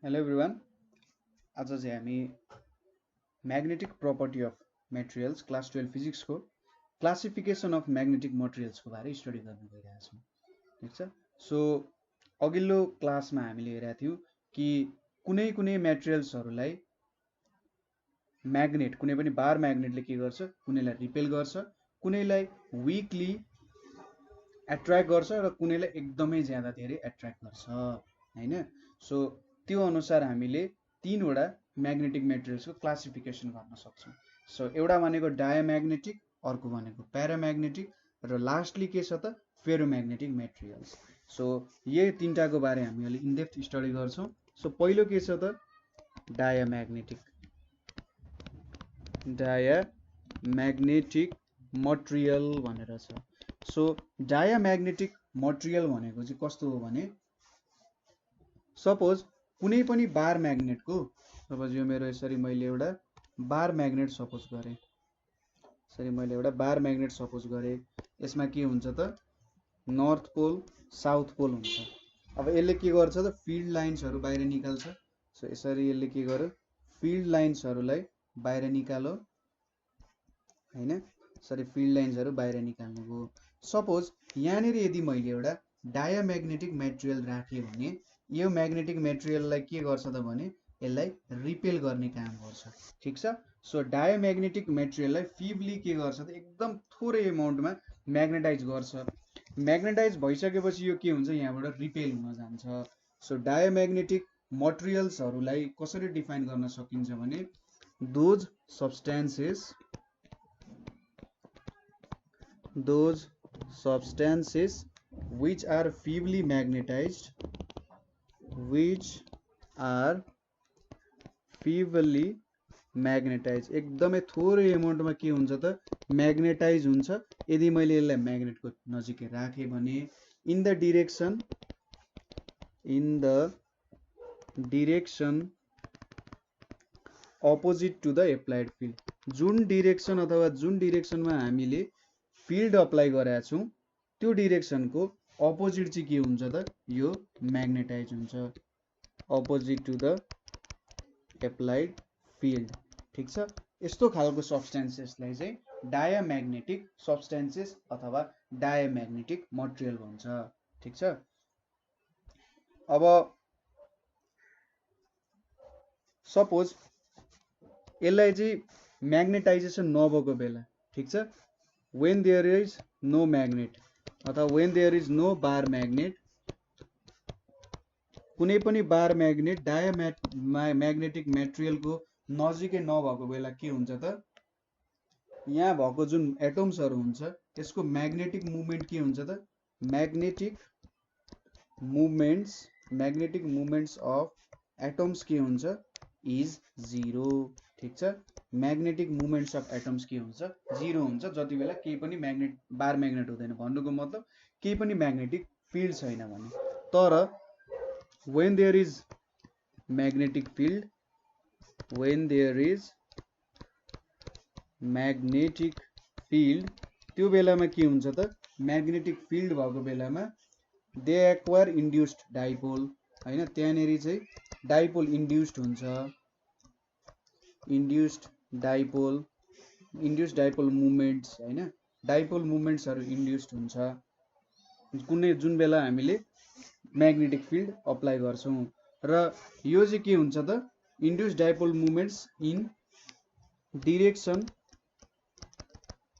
Hello everyone. आज चाहिँ हामी magnetic property of materials class 12 फिजिक्सको क्लासिफिकेसन अफ म्याग्नेटिक मटेरियल्सको बारे स्टडी गर्न गइरहेका छौँ। ठिक छ। सो अघिल्लो क्लासमा हामीले हेरेका थियौँ कि कुनै कुनै मेटेरियल्सहरूलाई म्याग्नेट कुनै पनि बार म्याग्नेटले के गर्छ, कुनैलाई रिपेल गर्छ, कुनैलाई विकली एट्र्याक्ट गर्छ र कुनैलाई एकदमै ज्यादा धेरै एट्र्याक्ट गर्छ हैन। सो त्यो अनुसार हामीले तीनवटा म्याग्नेटिक मेटेरियल्सको क्लासिफिकेसन गर्न सक्छौँ। सो एउटा भनेको डायाम्याग्नेटिक, अर्को भनेको प्याराम्याग्नेटिक र लास्टली के छ त फेरोम्याग्नेटिक मेटेरियल्स। सो यही तिनटाको बारे हामी अहिले इनडेप्थ स्टडी गर्छौँ। सो पहिलो के छ त डायाम्याग्नेटिक मटेरियल भनेर छ। सो डायाम्याग्नेटिक मटेरियल भनेको चाहिँ कस्तो हो भने सपोज कुनै पनि बार म्याग्नेटको सपोज यो मेरो यसरी मैले एउटा बार म्याग्नेट सपोज गरेँ, यसमा के हुन्छ त नर्थ पोल साउथ पोल हुन्छ। अब यसले के गर्छ त फिल्ड लाइन्सहरू बाहिर निकाल्छ। सो यसरी यसले के गर्यो फिल्ड लाइन्सहरूलाई बाहिर निकाल्यो हैन। यसरी फिल्ड लाइन्सहरू बाहिर निकाल्नु भयो। सपोज यहाँनिर यदि मैले एउटा डायाम्याग्नेटिक मेटेरियल राखेँ भने यो म्याग्नेटिक मेटेरियललाई के गर्छ त भने यसलाई रिपेल गर्ने काम गर्छ। ठिक छ। सो डायाम्याग्नेटिक मेटेरियललाई फिबली के गर्छ त एकदम थोरै एमाउन्टमा म्याग्नेटाइज गर्छ। म्याग्नेटाइज भइसकेपछि यो के हुन्छ, यहाँबाट रिपेल हुन जान्छ। सो डायाम्याग्नेटिक मटेरियल्सहरूलाई कसरी डिफाइन गर्न सकिन्छ भने those substances which are feebly magnetized एकदमै थोरै एमाउन्टमा के हुन्छ त म्याग्नेटाइज हुन्छ। यदि मैले यसलाई म्याग्नेटको नजिकै राखेँ भने in the direction opposite to the applied field, जुन डिरेक्सन अथवा जुन डिरेक्सनमा हामीले फिल्ड अप्लाई गरेका छौँ त्यो डिरेक्सनको अपोजिट चाहिँ के हुन्छ त यो म्याग्नेटाइज हुन्छ, opposite to the applied field. ठिक छ। यस्तो खालको सब्सटेन्सेसलाई चाहिँ डायाम्याग्नेटिक सब्सटेन्सेस अथवा डायाम्याग्नेटिक मटेरियल भन्छ। ठिक छ। अब सपोज यसलाई चाहिँ म्याग्नेटाइजेसन नभएको बेला, ठिक छ, when there is no magnet अथवा when there is no bar magnet, कुनै पनि बार म्याग्नेट डायाम्याग्नेटिक मेटेरियलको नजिकै नभएको बेला के हुन्छ त यहाँ भएको जुन एटम्सहरू हुन्छ त्यसको म्याग्नेटिक मुभमेन्ट के हुन्छ त म्याग्नेटिक मुभमेन्ट्स अफ एटम्स के हुन्छ इज 0। ठिक छ। म्याग्नेटिक मुभमेन्ट्स अफ एटम्स के हुन्छ 0 हुन्छ जति बेला केही पनि बार म्याग्नेट हुँदैन। भन्नुको मतलब केही पनि म्याग्नेटिक फिल्ड छैन भने। तर when there is magnetic field, त्यो बेलामा के हुन्छ त म्याग्नेटिक फिल्ड भएको बेलामा दे एक्वायर इन्ड्युस्ड डाइपोल हैन, त्यहाँनेरि चाहिँ डाइपोल इन्ड्युस्ड हुन्छ, इन्ड्युस्ड डाइपोल मुभमेन्ट्स हैन, डाइपोल मुभमेन्ट्सहरू इन्ड्युस्ड हुन्छ कुनै जुन बेला हामीले म्याग्नेटिक फिल्ड अप्लाई गर्छौँ। र यो चाहिँ के हुन्छ त induced dipole movements in direction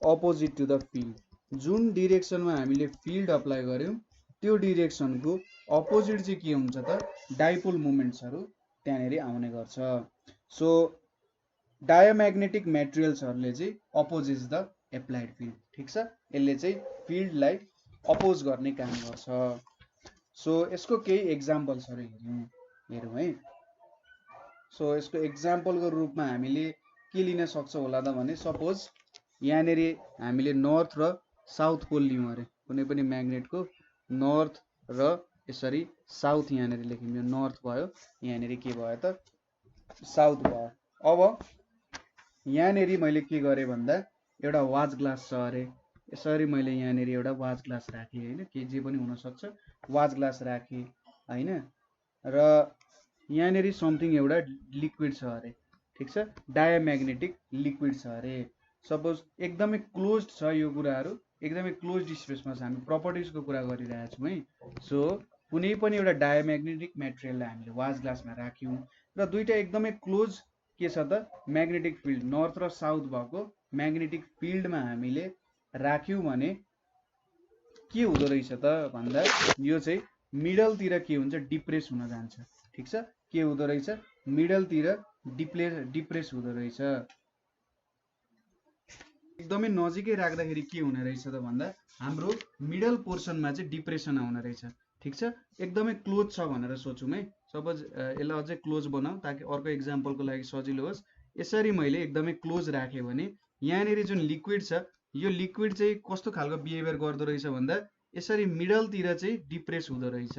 opposite to the field, जुन डिरेक्सनमा हामीले फिल्ड अप्लाई गर्यौँ त्यो डिरेक्सनको अपोजिट चाहिँ के हुन्छ त डाइपोल मुभमेन्ट्सहरू त्यहाँनेरि आउने गर्छ। सो डायाम्याग्नेटिक मेटेरियल्सहरूले चाहिँ अपोजिट्स द एप्लाइड फिल्ड। ठिक छ। यसले चाहिँ फिल्डलाई अपोज गर्ने काम गर्छ। सो यसको केही एक्जाम्पल्सहरू हेरौँ है। सो यसको एक्जाम्पलको रूपमा हामीले के लिन सक्छौँ होला त भने सपोज यहाँनेरि हामीले नर्थ र साउथ पोल लियौँ अरे, कुनै पनि म्याग्नेटको नर्थ र यसरी साउथ यहाँनेरि लेख्यौँ, यो नर्थ भयो, यहाँनेरि के भयो त साउथ भयो। अब यहाँनेरि मैले के गरेँ भन्दा एउटा वाच ग्लास छ अरे, यसरी मैले यहाँनेरि एउटा वाच ग्लास राखेँ हैन, के जे पनि हुनसक्छ, वाच ग्लास राखेँ हैन। र यहाँनेरि समथिङ एउटा लिक्विड छ अरे, ठिक छ, डायम्याग्नेटिक लिक्विड छ अरे। सपोज एकदमै क्लोज छ यो कुराहरू, एकदमै क्लोज स्पेसमा छ, हामी प्रपर्टिजको कुरा गरिरहेको छौँ है। सो कुनै पनि एउटा डायम्याग्नेटिक मेटेरियललाई हामीले वाच ग्लासमा राख्यौँ र दुईटा एकदमै क्लोज के छ त म्याग्नेटिक फिल्ड नर्थ र साउथ भएको म्याग्नेटिक फिल्डमा हामीले राख्यौँ भने के हुँदो रहेछ त भन्दा यो चाहिँ मिडलतिर के हुन्छ, डिप्रेस हुन जान्छ, ठिक छ। के हुँदो रहेछ, मिडलतिर डिप्रेस हुँदो रहेछ। एकदमै नजिकै राख्दाखेरि के हुने रहेछ त भन्दा हाम्रो मिडल पोर्सनमा चाहिँ डिप्रेसन आउने रहेछ, ठिक छ। एकदमै क्लोज छ भनेर सोचौँ है, सपोज यसलाई अझै क्लोज बनाऊ ताकि अर्को इक्जाम्पलको लागि सजिलो होस्। यसरी मैले एकदमै क्लोज राखेँ भने यहाँनिर जुन लिक्विड छ यो लिक्विड चाहिँ कस्तो खालको बिहेभियर गर्दो रहेछ भन्दा यसरी मिडलतिर चाहिँ डिप्रेस हुँदो रहेछ,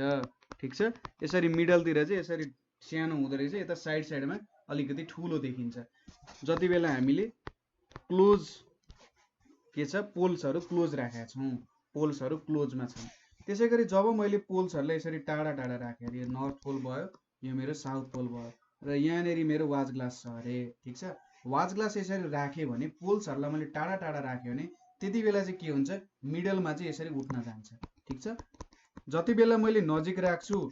ठिक छ। यसरी मिडलतिर चाहिँ यसरी सानो हुँदो रहेछ, यता साइड साइडमा अलिकति ठुलो देखिन्छ। जति बेला हामीले क्लोज के छ पोल्सहरू क्लोज राखेका छौँ, पोल्सहरू क्लोजमा छन्। त्यसै गरी जब मैले पोल्सहरूलाई यसरी टाढा टाढा राखेँ अरे, यो नर्थ पोल भयो, यो मेरो साउथ पोल भयो र यहाँनिर मेरो वाच ग्लास छ अरे, ठिक छ। वाच ग्लास यसरी राखेँ भने पोल्सहरूलाई मैले टाढा टाढा राखेँ भने त्यति बेला चाहिँ के हुन्छ, मिडलमा चाहिँ यसरी उठ्न जान्छ, ठिक छ। जति बेला मैले नजिक राख्छु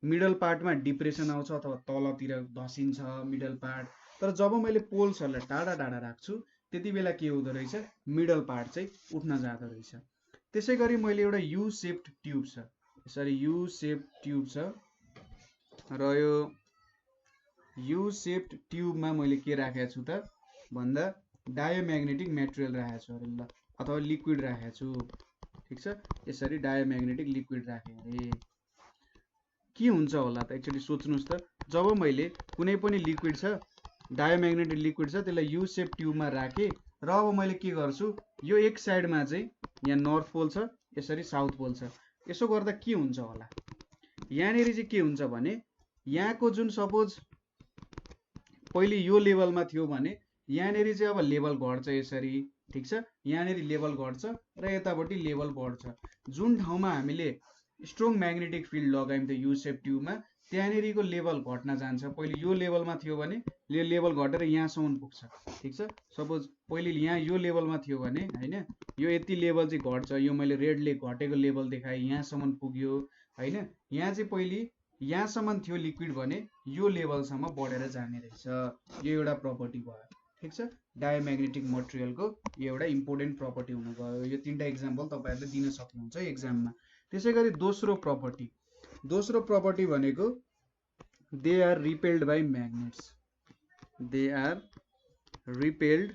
मिडल पार्टमा डिप्रेसन आउँछ अथवा तलतिर धसिन्छ मिडल पार्ट, तर जब मैले पोल्सहरूलाई टाढा टाढा राख्छु त्यति बेला के हुँदो रहेछ, मिडल पार्ट चाहिँ उठ्न जाँदो रहेछ। त्यसै गरी मैले एउटा यु सेप्ड ट्युब छ, यसरी यु सेप्ड ट्युब छ र यो यु सेप्ड ट्युबमा मैले के राखेको छु त भन्दा डायोम्याग्नेटिक मेटेरियल राखेको छु अरे, ल अथवा लिक्विड राखेको छु, ठिक छ। यसरी डायोम्याग्नेटिक लिक्विड राखेँ अरे के हुन्छ होला त एकचोटि सोच्नुहोस् त। जब मैले कुनै पनि लिक्विड छ डायोम्याग्नेटिक लिक्विड छ त्यसलाई यु सेप ट्युबमा राखेँ र अब मैले के गर्छु, यो एक साइडमा चाहिँ यहाँ नर्थ पोल छ, यसरी साउथ पोल छ। यसो गर्दा के हुन्छ होला, यहाँनिर चाहिँ के हुन्छ भने यहाँको जुन सपोज पहिले यो लेभलमा थियो भने यहाँनिर चाहिँ अब लेभल घट्छ यसरी, ठिक छ। यहाँनिर लेभल घट्छ र यतापट्टि लेभल बढ्छ। जुन ठाउँमा हामीले स्ट्रङ म्याग्नेटिक फिल्ड लगायौँ त यु सेप ट्युबमा त्यहाँनिरको लेभल घट्न जान्छ। पहिले यो लेभलमा थियो भने यो लेभल घटेर यहाँसम्म पुग्छ, ठिक छ। सपोज पहिले यहाँ यो लेभलमा थियो भने होइन, यो यति लेभल चाहिँ घट्छ, यो मैले रेडले घटेको लेभल देखाएँ, यहाँसम्म पुग्यो होइन। यहाँ चाहिँ पहिले यहाँसम्म थियो लिक्विड भने यो लेभलसम्म बढेर जाने रहेछ, यो एउटा प्रपर्टी भयो, ठिक छ। डायोम्याग्नेटिक मटेरियलको यो एउटा इम्पोर्टेन्ट प्रपर्टी हुन गयो। यो तीनटा इक्जाम्पल तपाईँहरूले दिन सक्नुहुन्छ एक्जाममा। त्यसै गरी दोस्रो प्रपर्टी भनेको they are repelled by magnets, they are repelled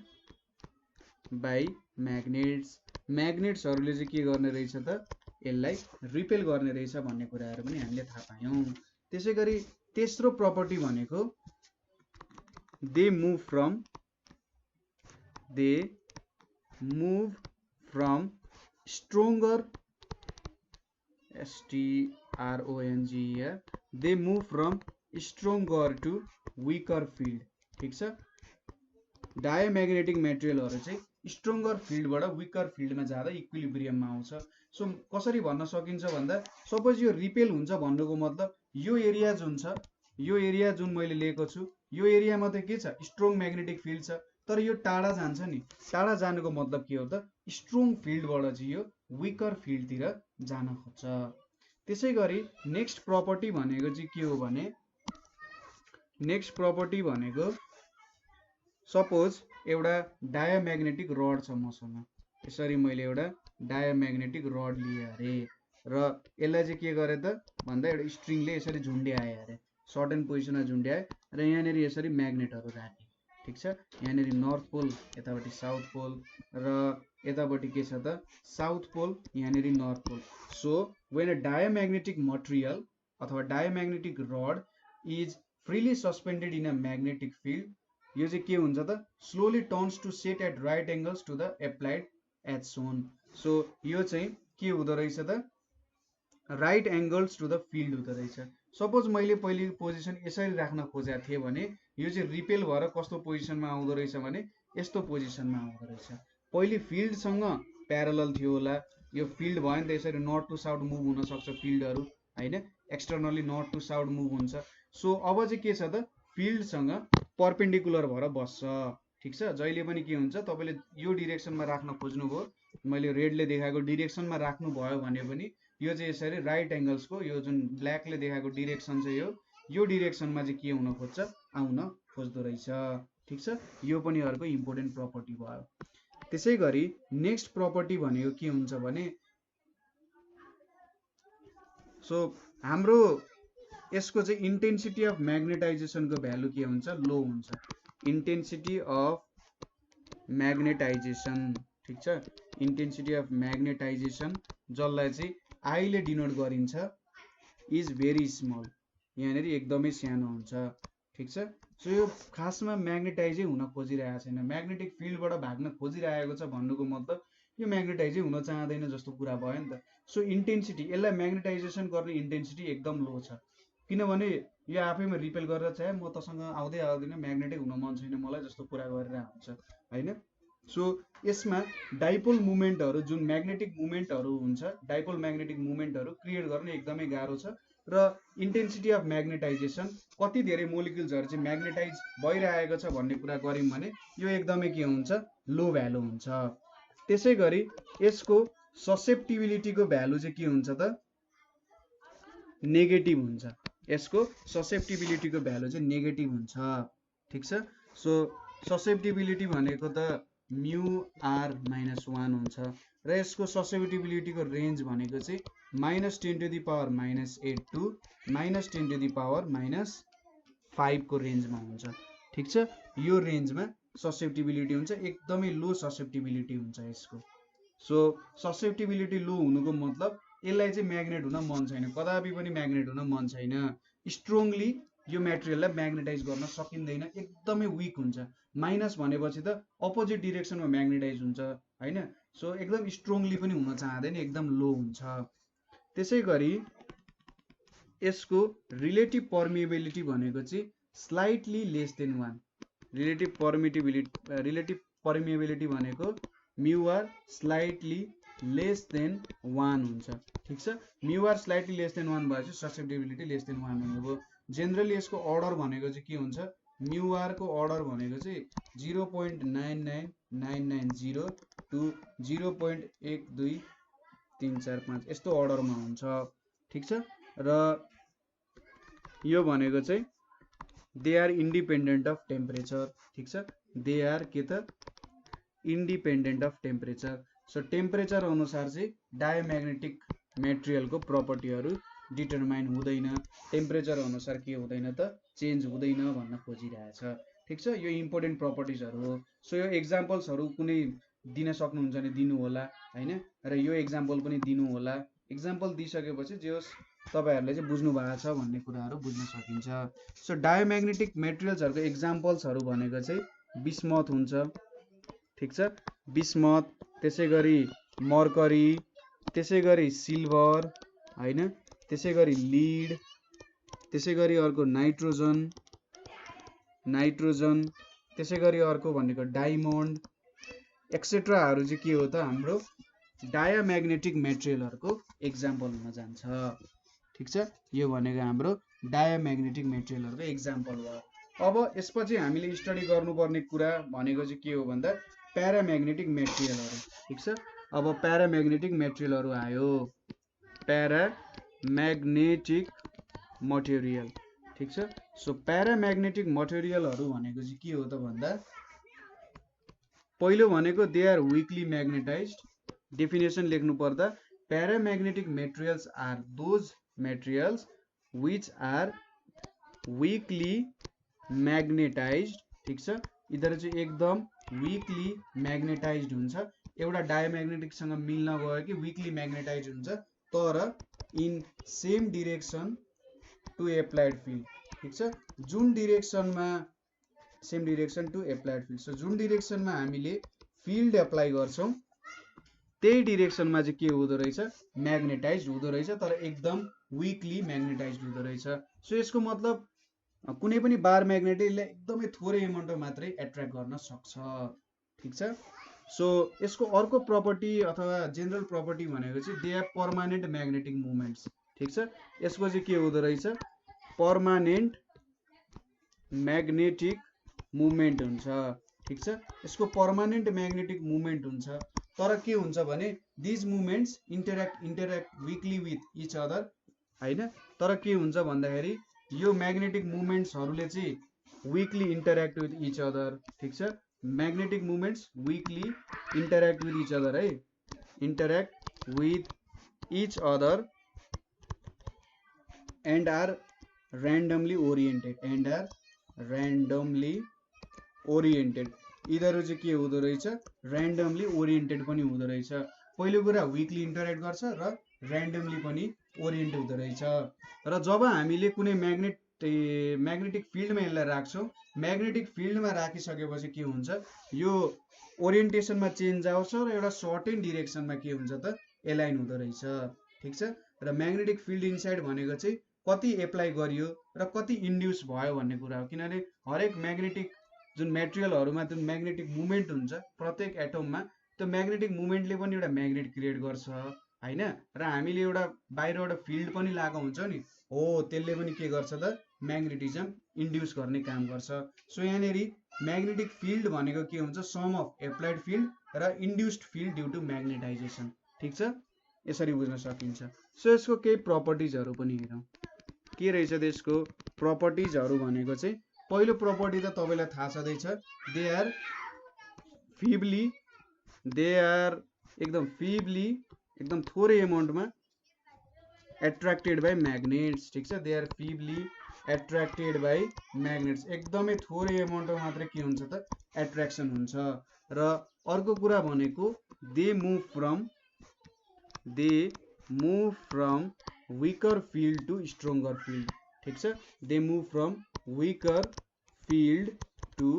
by magnets. म्याग्नेट्सहरूले चाहिँ के गर्ने रहेछ त यसलाई रिपेल गर्ने रहेछ भन्ने कुराहरू पनि हामीले थाहा पायौँ। त्यसै गरी तेस्रो प्रपर्टी भनेको they move from stronger STRONGER, they move from stronger to weaker field, ठिक छ। डायोम्याग्नेटिक मेटेरियलहरू चाहिँ स्ट्रोङ्गर फिल्डबाट विकर फिल्डमा जाँदा इक्विलिब्रियममा आउँछ। सो कसरी भन्न सकिन्छ भन्दा सपोज यो रिपेल हुन्छ भन्नुको मतलब यो एरिया जुन छ, यो एरिया जुन मैले लिएको छु यो एरियामा त के छ, स्ट्रङ म्याग्नेटिक फिल्ड छ, तर यो टाढा जान्छ नि। टाढा जानुको मतलब के हो त, स्ट्रङ फिल्डबाट चाहिँ यो विकर फिल्डतिर जान खोज्छ। त्यसै गरी नेक्स्ट प्रपर्टी भनेको चाहिँ के हो भने नेक्स्ट प्रपर्टी भनेको सपोज एउटा डायोम्याग्नेटिक रड छ मसँग, यसरी मैले एउटा डायोम्याग्नेटिक रड लिएँ अरे र यसलाई चाहिँ के गरेँ त भन्दा एउटा स्ट्रिङले यसरी झुन्ड्याएँ अरे, सर्टेन पोजिसनमा झुन्ड्याएँ र यहाँनिर यसरी म्याग्नेटहरू राखेँ, ठिक छ। यहाँनिर नर्थ पोल, यतापट्टि साउथ पोल र यतापट्टि के छ त साउथ पोल, यहाँनिर north pole. So when a diamagnetic material अथवा diamagnetic rod is freely suspended in a magnetic field, यो चाहिँ के हुन्छ त slowly turns to set at right angles to the applied as shown. So यो चाहिँ के हुँदो रहेछ त right angles to the field हुँदो रहेछ। सपोज मैले पहिले पोजिसन यसरी राख्न खोजेको थिएँ भने यो चाहिँ रिपेल भएर कस्तो पोजिसनमा आउँदो रहेछ भने यस्तो पोजिसनमा आउँदो रहेछ। पहिले फिल्डसँग प्यारलल थियो होला, यो फिल्ड भयो नि त यसरी नर्थ टु साउथ मुभ हुन सक्छ फिल्डहरू होइन, externally north to south move हुन्छ। सो अब चाहिँ के छ त फिल्डसँग परपेन्डिकुलर भएर बस्छ। ठिक छ, जहिले पनि के हुन्छ तपाईँले यो डिरेक्सनमा राख्न खोज्नुभयो, मैले रेडले देखाएको डिरेक्सनमा राख्नुभयो भने पनि यो चाहिँ यसरी राइट एङ्गल्सको यो जुन ब्ल्याकले देखाएको डिरेक्सन छ यो डिरेक्सनमा चाहिँ के हुन खोज्छ, आउन खोज्दो रहेछ। ठिक छ, यो पनि अर्को इम्पोर्टेन्ट प्रपर्टी भयो। त्यसै गरी नेक्स्ट प्रपर्टी भनेको के हुन्छ भने सो हाम्रो यसको चाहिँ इन्टेन्सिटी अफ म्याग्नेटाइजेसनको भ्यालु के हुन्छ, लो हुन्छ। इन्टेन्सिटी अफ म्याग्नेटाइजेसन, ठिक छ, इन्टेन्सिटी अफ म्याग्नेटाइजेसन जसलाई चाहिँ आईले डिनोट गरिन्छ इज भेरी स्मल, यहाँनिर एकदमै सानो हुन्छ। ठिक छ, सो यो खासमा म्याग्नेटाइजै हुन खोजिरहेको छैन, म्याग्नेटिक फिल्डबाट भाग्न खोजिरहेको छ भन्नुको मतलब यो म्याग्नेटाइजै हुन चाहँदैन जस्तो कुरा भयो नि त। सो इन्टेन्सिटी, यसलाई म्याग्नेटाइजेसन गर्ने इन्टेन्सिटी एकदम लो छ, किनभने यो आफैमा रिपेल गरेर चाहिँ म तसँग आउँदै आउँदैन, म्याग्नेटिक हुन मन छैन मलाई जस्तो कुरा गरेर हुन्छ होइन। सो यसमा डाइपोल मुभमेन्टहरू जुन म्याग्नेटिक मुभमेन्टहरू हुन्छ, डाइपोल म्याग्नेटिक मुभमेन्टहरू क्रिएट गर्न एकदमै गाह्रो छ। र इन्टेन्सिटी अफ म्याग्नेटाइजेसन कति धेरै मोलिक्युल्सहरू चाहिँ म्याग्नेटाइज भइरहेको छ भन्ने कुरा गऱ्यौँ भने यो एकदमै के हुन्छ, लो भ्यालु हुन्छ। त्यसै गरी यसको ससेप्टिबिलिटीको भ्यालु चाहिँ के हुन्छ त, नेगेटिभ हुन्छ। यसको ससेप्टिबिलिटीको भ्यालु चाहिँ नेगेटिभ हुन्छ। ठिक छ, सो ससेप्टिबिलिटी भनेको त μr-1 हुन्छ र यसको ससेप्टिबिलिटीको रेन्ज भनेको चाहिँ -10⁻⁻8 टु -10⁻⁻5 को रेन्जमा हुन्छ। ठिक छ, यो रेन्जमा ससेप्टिबिलिटी हुन्छ, एकदमै लो ससेप्टिबिलिटी हुन्छ यसको। सो ससेप्टिबिलिटी लो हुनुको मतलब यसलाई चाहिँ म्याग्नेट हुन मन छैन, कदापि पनि म्याग्नेट हुन मन छैन, स्ट्रङली यो मेटेरियललाई म्याग्नेटाइज गर्न सकिँदैन, एकदमै विक हुन्छ। माइनस भनेपछि त अपोजिट डिरेक्सनमा म्याग्नेटाइज हुन्छ होइन, सो एकदम स्ट्रङली पनि हुन चाहँदैन, एकदम लो हुन्छ। त्यसै गरी यसको रिलेटिभ पर्मिएबिलिटी भनेको चाहिँ slightly less than 1। Relative permeability भनेको म्युआर स्लाइटली लेस देन 1 हुन्छ। ठिक छ, म्युआर स्लाइटली लेस देन 1 भएपछि ससेप्टिबिलिटी लेस देन 1 हुनुभयो। जेनरली यसको अर्डर भनेको चाहिँ के हुन्छ, म्युआरको अर्डर भनेको चाहिँ 0.99990 टु 0.12345 यस्तो अर्डरमा हुन्छ। ठिक छ, र यो भनेको चाहिँ they are independent of temperature. ठिक छ, दे आर के त independent of temperature. So temperature अनुसार चाहिँ डायोम्याग्नेटिक मेटेरियलको प्रपर्टीहरू डिटरमाइन हुँदैन, टेम्परेचर अनुसार के हुँदैन त चेन्ज हुँदैन भन्न खोजिरहेछ। ठिक छ, यो इम्पोर्टेन्ट प्रपर्टिजहरू हो। सो यो एक्जाम्पल्सहरू कुनै दिन सक्नुहुन्छ भने दिनु होला होइन, र यो एक्जाम्पल पनि दिनु होला। एक्जाम्पल दिइसकेपछि जे होस् तपाईँहरूले चाहिँ बुझ्नु भएको छ भन्ने कुराहरू बुझ्न सकिन्छ। सो डायोम्याग्नेटिक मेटेरियल्सहरूको एक्जाम्पल्सहरू भनेको चाहिँ बिस्मथ हुन्छ। ठिक छ, बिस्मथ, त्यसै गरी मर्करी, त्यसै गरी सिल्भर होइन, त्यसै गरी लिड, त्यसै गरी अर्को नाइट्रोजन, त्यसै गरी अर्को भनेको डायमन्ड एक्सेट्राहरू चाहिँ के हो त हाम्रो डायोम्याग्नेटिक मेटेरियलहरूको एक्जाम्पल हुन जान्छ। ठिक छ, यो भनेको हाम्रो डायोम्याग्नेटिक मेटेरियलहरूको एक्जाम्पल भयो। अब यसपछि हामीले स्टडी गर्नुपर्ने कुरा भनेको चाहिँ के हो भन्दा प्याराम्याग्नेटिक मेटेरियलहरू। ठिक छ, अब प्याराम्याग्नेटिक मेटेरियलहरू आयो, प्याराम्याग्नेटिक मटेरियल। ठिक छ, सो प्याराम्याग्नेटिक मटेरियलहरू भनेको चाहिँ के हो त भन्दा पहिलो भनेको they are weakly magnetised. Definition लेख्नु पर्दा paramagnetic materials are those materials which are weakly magnetised. ठिक छ, यिनीहरू चाहिँ एकदम विकली म्याग्नेटाइज्ड हुन्छ, एउटा डायोम्याग्नेटिकसँग मिल्न गयो कि विकली म्याग्नेटाइज हुन्छ, तर in same direction to applied field. ठिक छ, जुन डिरेक्सनमा same direction to applied field, so जुन डिरेक्सनमा हामीले फिल्ड एप्लाई गर्छौँ त्यही डिरेक्सनमा चाहिँ के हुँदो रहेछ, म्याग्नेटाइज हुँदो रहेछ, तर एकदम विकली म्याग्नेटाइज हुँदो रहेछ। सो यसको मतलब कुनै पनि बार म्याग्नेटले एकदमै थोरै एमाउन्टमा मात्रै एट्र्याक्ट गर्न सक्छ। ठिक छ, सो यसको अर्को प्रपर्टी अथवा जेनरल प्रपर्टी भनेको चाहिँ they have permanent magnetic movements. ठिक छ। यसको चाहिँ के हुँदो रहेछ, पर्मानेन्ट म्याग्नेटिक मुभमेन्ट हुन्छ। ठिक छ, यसको पर्मानेन्ट म्याग्नेटिक मुभमेन्ट हुन्छ। तर के हुन्छ भने these movements interact weakly with each other हैन। तर के हुन्छ भन्दाखेरि यो म्याग्नेटिक मुभमेन्ट्सहरूले चाहिँ weakly interact with each other. ठिक छ, magnetic movements weakly interact with each other है, interact with each other and are randomly oriented यिनीहरू चाहिँ के हुँदो रहेछ, ऱ्यान्डमली ओरिएन्टेड पनि हुँदो रहेछ। पहिलो कुरा विकली इन्टरेक्ट गर्छ र ऱ्यान्डमली पनि ओरिएन्ट हुँदो रहेछ। र जब हामीले कुनै म्याग्नेटिक फिल्डमा यसलाई राख्छौँ, म्याग्नेटिक फिल्डमा राखिसकेपछि के हुन्छ, यो ओरिएन्टेसनमा चेन्ज आउँछ र एउटा सर्टेन डिरेक्सनमा के हुन्छ त एलाइन हुँदो रहेछ। ठिक छ, र म्याग्नेटिक फिल्ड इनसाइड भनेको चाहिँ कति एप्लाई गरियो र कति इन्ड्युस भयो भन्ने कुरा हो। किनभने हरेक म्याग्नेटिक जुन मेटेरियलहरूमा जुन म्याग्नेटिक मुभमेन्ट हुन्छ प्रत्येक एटममा, त्यो म्याग्नेटिक मुभमेन्टले पनि एउटा म्याग्नेट क्रिएट गर्छ हैन। र हामीले एउटा बाहिरबाट फिल्ड पनि लागेको हुन्छ नि, हो त्यसले पनि के गर्छ त म्याग्नेटिजम इन्ड्युस गर्ने काम गर्छ। सो यहाँनिर म्याग्नेटिक फिल्ड भनेको के हुन्छ, सम अफ एप्लाइड फिल्ड र इन्ड्युस्ड फिल्ड ड्यू टु म्याग्नेटाइजेसन। ठिक छ, यसरी बुझ्न सकिन्छ। सो यसको केही प्रपर्टिजहरू पनि हेरौँ के रहेछ त। यसको प्रपर्टिजहरू भनेको चाहिँ पहिलो प्रपर्टी त तपाईलाई थाहा छँदैछ, दे आर एकदम थोरै एमाउन्टमा एट्र्याक्टेड बाई म्याग्नेट्स। ठिक छ, they are feebly attracted by म्याग्नेट्स, एकदमै थोरै एमाउन्टमा मात्रै के हुन्छ त एट्र्याक्सन हुन्छ। र अर्को कुरा भनेको they move from weaker field to stronger field. ठिक छ, they move from weaker field to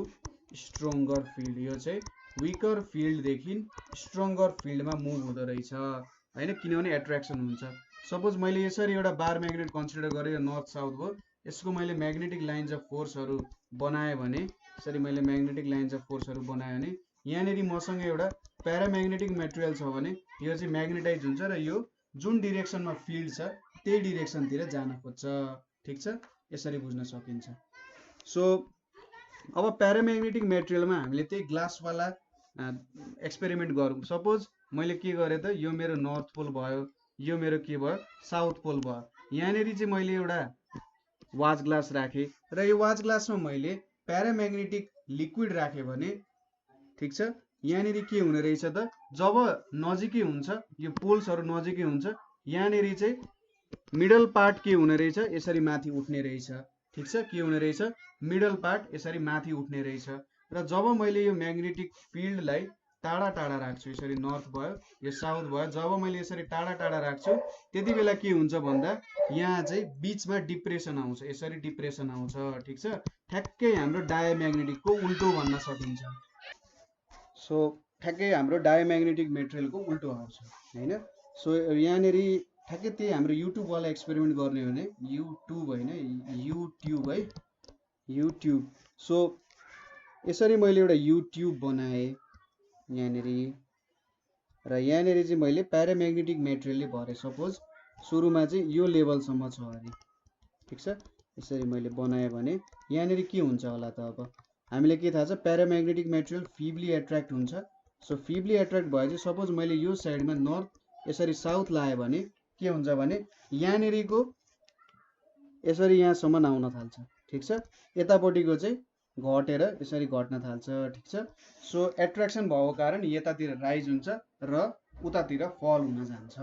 stronger field, यो चाहिँ विकर फिल्डदेखि स्ट्रङ्गर फिल्डमा मुभ हुँदो रहेछ हैन, किनभने एट्र्याक्सन हुन्छ। सपोज मैले यसरी एउटा बार म्याग्नेट कन्सिडर गरेँ, नर्थ साउथ भयो, यसको मैले म्याग्नेटिक लाइन्स अफ फोर्सहरू बनाएँ भने, यसरी मैले म्याग्नेटिक लाइन्स अफ फोर्सहरू बनाएँ भने यहाँनिर मसँग एउटा प्याराम्याग्नेटिक मेटेरियल छ भने यो चाहिँ म्याग्नेटाइज हुन्छ र यो जुन डिरेक्सनमा फिल्ड छ त्यही डिरेक्सनतिर जान खोज्छ। ठिक छ, यसरी बुझ्न सकिन्छ। सो अब प्याराम्याग्नेटिक मेटेरियलमा हामीले त्यही ग्लासवाला एक्सपेरिमेन्ट गरौँ। सपोज मैले के गरेँ त, यो मेरो नर्थ पोल भयो, यो मेरो के भयो साउथ पोल भयो। यहाँनिर चाहिँ मैले एउटा वाच ग्लास राखेँ र यो वाच ग्लासमा मैले प्याराम्याग्नेटिक लिक्विड राखेँ भने, ठिक छ, यहाँनिर के हुने रहेछ त, जब नजिकै हुन्छ यो पोल्सहरू नजिकै हुन्छ, यहाँनिर चाहिँ मिडल पार्ट के हुने रहेछ, यसरी माथि उठ्ने रहेछ। ठिक छ, के हुने रहेछ, मिडल पार्ट यसरी माथि उठ्ने रहेछ। र जब मैले यो म्याग्नेटिक फिल्डलाई टाढा टाढा राख्छु, यसरी नर्थ भयो यो साउथ भयो, जब मैले यसरी टाढा टाढा राख्छु त्यति बेला के हुन्छ भन्दा यहाँ चाहिँ बिचमा डिप्रेसन आउँछ, यसरी डिप्रेसन आउँछ। ठिक छ, ठ्याक्कै हाम्रो डायम्याग्नेटिकको उल्टो भन्न सकिन्छ। सो ठ्याक्कै हाम्रो डायम्याग्नेटिक मेटेरियलको उल्टो आउँछ हैन। सो यहाँनिर ठ्याक्कै त्यही हाम्रो युट्युबवाला एक्सपेरिमेन्ट गर्ने हो भने युट्युब होइन, युट्युब है, युट्युब। सो यसरी मैले एउटा युट्युब बनाएँ यहाँनिर, र यहाँनिर चाहिँ मैले प्याराम्याग्नेटिक मेटेरियलले भरेँ। सपोज सुरुमा चाहिँ यो लेभलसम्म छ अरे। ठिक छ, यसरी मैले बनाएँ भने यहाँनिर के हुन्छ होला त, अब हामीले के थाहा छ, प्याराम्याग्नेटिक मेटेरियल फिबली एट्र्याक्ट हुन्छ। सो फिबली एट्र्याक्ट भएपछि सपोज मैले यो साइडमा नर्थ यसरी साउथ लाएँ भने के हुन्छ भने यहाँनिरको यसरी यहाँसम्म आउन थाल्छ। ठिक छ, यतापट्टिको चाहिँ घटेर यसरी घट्न थाल्छ। ठिक छ, सो एट्र्याक्सन भएको कारण यतातिर राइज हुन्छ र उतातिर फल हुन जान्छ।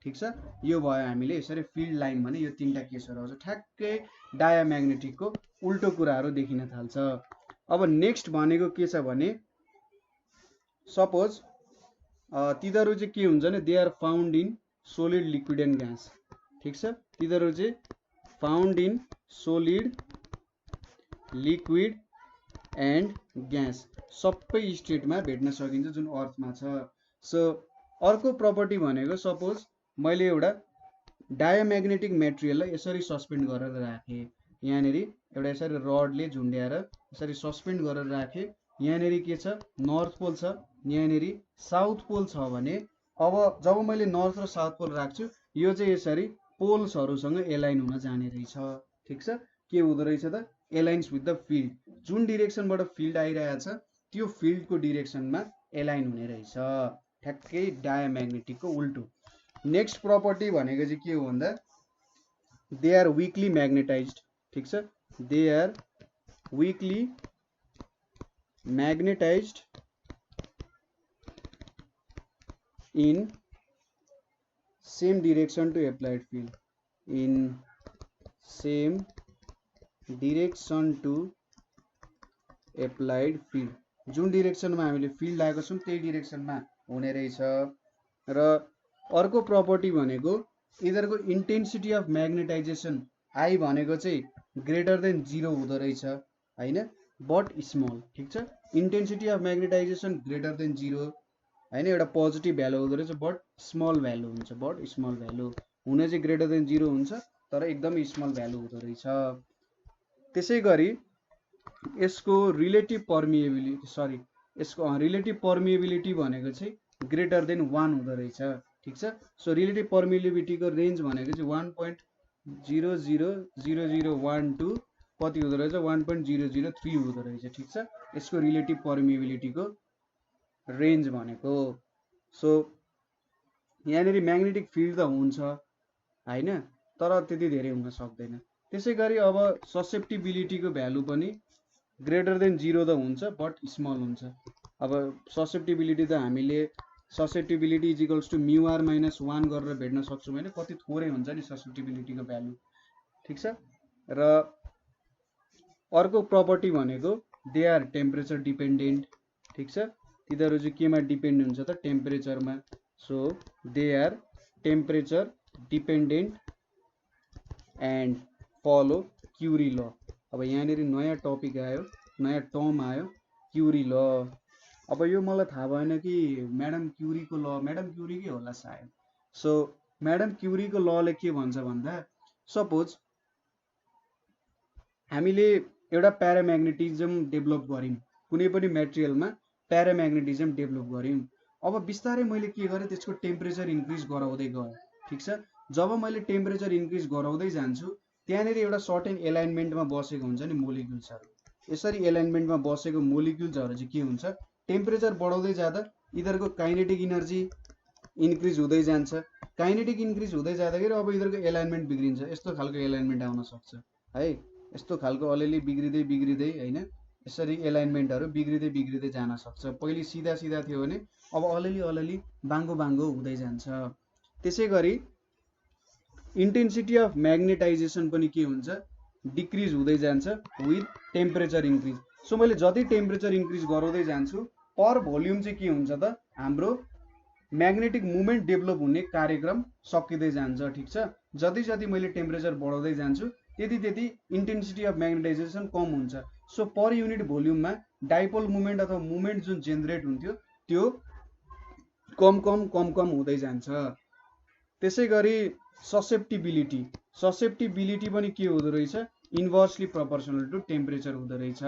ठिक छ, यो भयो हामीले यसरी फिल्ड लाइन भने यो तीनटा केसहरू आउँछ। ठ्याक्कै डायम्याग्नेटिकको उल्टो कुराहरू देखिन थाल्छ। अब नेक्स्ट भनेको के छ भने सपोज तिनीहरू चाहिँ के हुन्छ भने they are found in solid liquid and gas. ठिक छ, तिनीहरू चाहिँ found in solid liquid and gas सबै स्टेटमा भेट्न सकिन्छ जुन अर्थमा छ। सो अर्को प्रपर्टी भनेको सपोज मैले एउटा डायम्याग्नेटिक मेटेरियललाई यसरी सस्पेन्ड गरेर राखेँ, यहाँनिर एउटा यसरी रडले झुन्ड्याएर यसरी सस्पेन्ड गरेर राखेँ। यहाँनिर के छ, नर्थ पोल छ, यहाँनिर साउथ पोल छ भने अब जब मैले नर्थ र साउथ पोल राख्छु यो चाहिँ यसरी पोल्सहरुसँग एलाइन हुन जाने रहेछ। ठीक छ, के हुँदो रहेछ त एलाइन्स विथ द फिल्ड। जुन डिरेक्सनबाट फिल्ड आइरहेछ त्यो फिल्डको डिरेक्सनमा एलाइन हुने रहेछ, ठ्याक्कै डायाम्याग्नेटिकको उल्टो। नेक्स्ट प्रपर्टी भनेको चाहिँ के हो भन्दा दे आर विकली म्याग्नेटाइज्ड। ठीक छ, they are weakly magnetised in same direction to applied field, in same direction to applied field। जुन डिरेक्सनमा हामीले फिल्ड लागेको छौं त्यही डिरेक्सनमा हुने रहेछ। र अर्को प्रपर्टी भनेको यिनीहरुको इन्टेन्सिटी अफ म्याग्नेटाइजेसन आई भनेको चाहिँ ग्रेटर देन 0 हुँदो रहेछ हैन, बट स्मल। ठीक छ, इन्टेन्सिटी अफ म्याग्नेटाइजेसन ग्रेटर देन 0 हैन, एउटा पोजिटिभ भ्यालु हुँदो रहेछ बट स्मल भ्यालु हुन्छ, बट स्मल भ्यालु हुने चाहिँ ग्रेटर देन 0 हुन्छ तर एकदमै स्मल भ्यालु हुँदो रहेछ। त्यसैगरी यसको रिलेटिभ पर्मिएबिलिटी यसको रिलेटिभ पर्मिएबिलिटी भनेको चाहिँ ग्रेटर देन 1 हुँदो रहेछ। ठीक छ, सो रिलेटिभ पर्मिएबिलिटीको रेन्ज भनेको चाहिँ 1.000012 कति हुँदो रहेछ 1.003 हुँदो रहेछ। ठीक छ, यसको रिलेटिभ पर्मिएबिलिटीको रेन्ज भनेको। सो यहाँनिर म्याग्नेटिक फिल्ड त हुन्छ हैन, तर त्यति धेरै हुन सक्दैन। त्यसैगरी अब ससेप्टिबिलिटीको भ्यालु पनि ग्रेटर देन 0 त हुन्छ बट स्मल हुन्छ। अब ससेप्टिबिलिटी त हामीले ससेप्टिबिलिटी इज इक्वल्स टु म्यु आर माइनस 1 गरेर भेट्न सक्छौं हैन, कति थोरै हुन्छ नि ससेप्टिबिलिटीको भ्यालु। ठीक छ, र अर्को प्रपर्टी भनेको दे आर टेम्परेचर डिपेन्डेन्ट। ठीक छ, तिनीहरु चाहिँ केमा डिपेन्ड हुन्छ त टेम्परेचरमा। So they are temperature dependent and follow Curie law. अब यहाँनिर नयाँ टपिक आयो, नयाँ टर्म आयो क्युरी ल। अब यो मलाई थाहा भएन कि म्याडम क्युरीको ल म्याडम क्युरीकै होला सायद। सो म्याडम क्युरीको लले के भन्छ भन्दा सपोज हामीले एउटा प्याराम्याग्नेटिजम डेभलप गर्यौं, कुनै पनि मेटेरियलमा प्याराम्याग्नेटिजम डेभलप गर्यौं। अब बिस्तारै मैले के गरेँ त्यसको टेम्परेचर इन्क्रिज गराउँदै गएँ। ठीक छ, जब मैले टेम्परेचर इन्क्रिज गराउँदै जान्छु त्यहाँनिर एउटा सर्टेन एलाइनमेन्टमा बसेको हुन्छ नि मोलिक्युल्सहरु। यसरी एलाइनमेन्टमा बसेको मोलिक्युल्सहरु चाहिँ के हुन्छ टेम्परेचर बढाउँदै जाँदा यिनीहरुको काइनेटिक एनर्जी इन्क्रिज हुँदै जान्छ। काइनेटिक इन्क्रिज हुँदै जाँदाखेरि अब यिनीहरुको एलाइनमेन्ट बिग्रिन्छ। यस्तो खालको एलाइनमेन्ट आउन सक्छ है, यस्तो खालको अलिअलि बिग्रिँदै बिग्रिँदै हैन, यसरी एलाइनमेन्टहरु बिग्रिँदै बिग्रिँदै जान सक्छ। पहिले सिधा सिधा थियो भने अब अलिअलि बाङ्गो बाङ्गो हुँदै जान्छ। त्यसैगरी इन्टेन्सिटी अफ म्याग्नेटाइजेसन पनि के हुन्छ डिक्रिज हुँदै जान्छ विथ टेम्परेचर इन्क्रिज। सो मैले जति टेम्परेचर इन्क्रिज गराउँदै जान्छु पर भोल्युम चाहिँ के हुन्छ त हाम्रो म्याग्नेटिक मुभमेन्ट डेभलप हुने कार्यक्रम सकिँदै जान्छ। ठीक छ, जति जति मैले टेम्परेचर बढाउँदै जान्छु त्यति त्यति इन्टेन्सिटी अफ म्याग्नेटाइजेसन कम हुन्छ। सो पर युनिट भोल्युममा डाइपोल मुभमेन्ट अथवा मुभमेन्ट जुन जेनेरेट हुन्थ्यो त्यो कम कम कम कम हुँदै जान्छ। त्यसैगरी ससेप्टिबिलिटी पनि के हुँदो रहेछ इन्भर्सली प्रोपोर्सनल टु टेम्परेचर हुँदो रहेछ।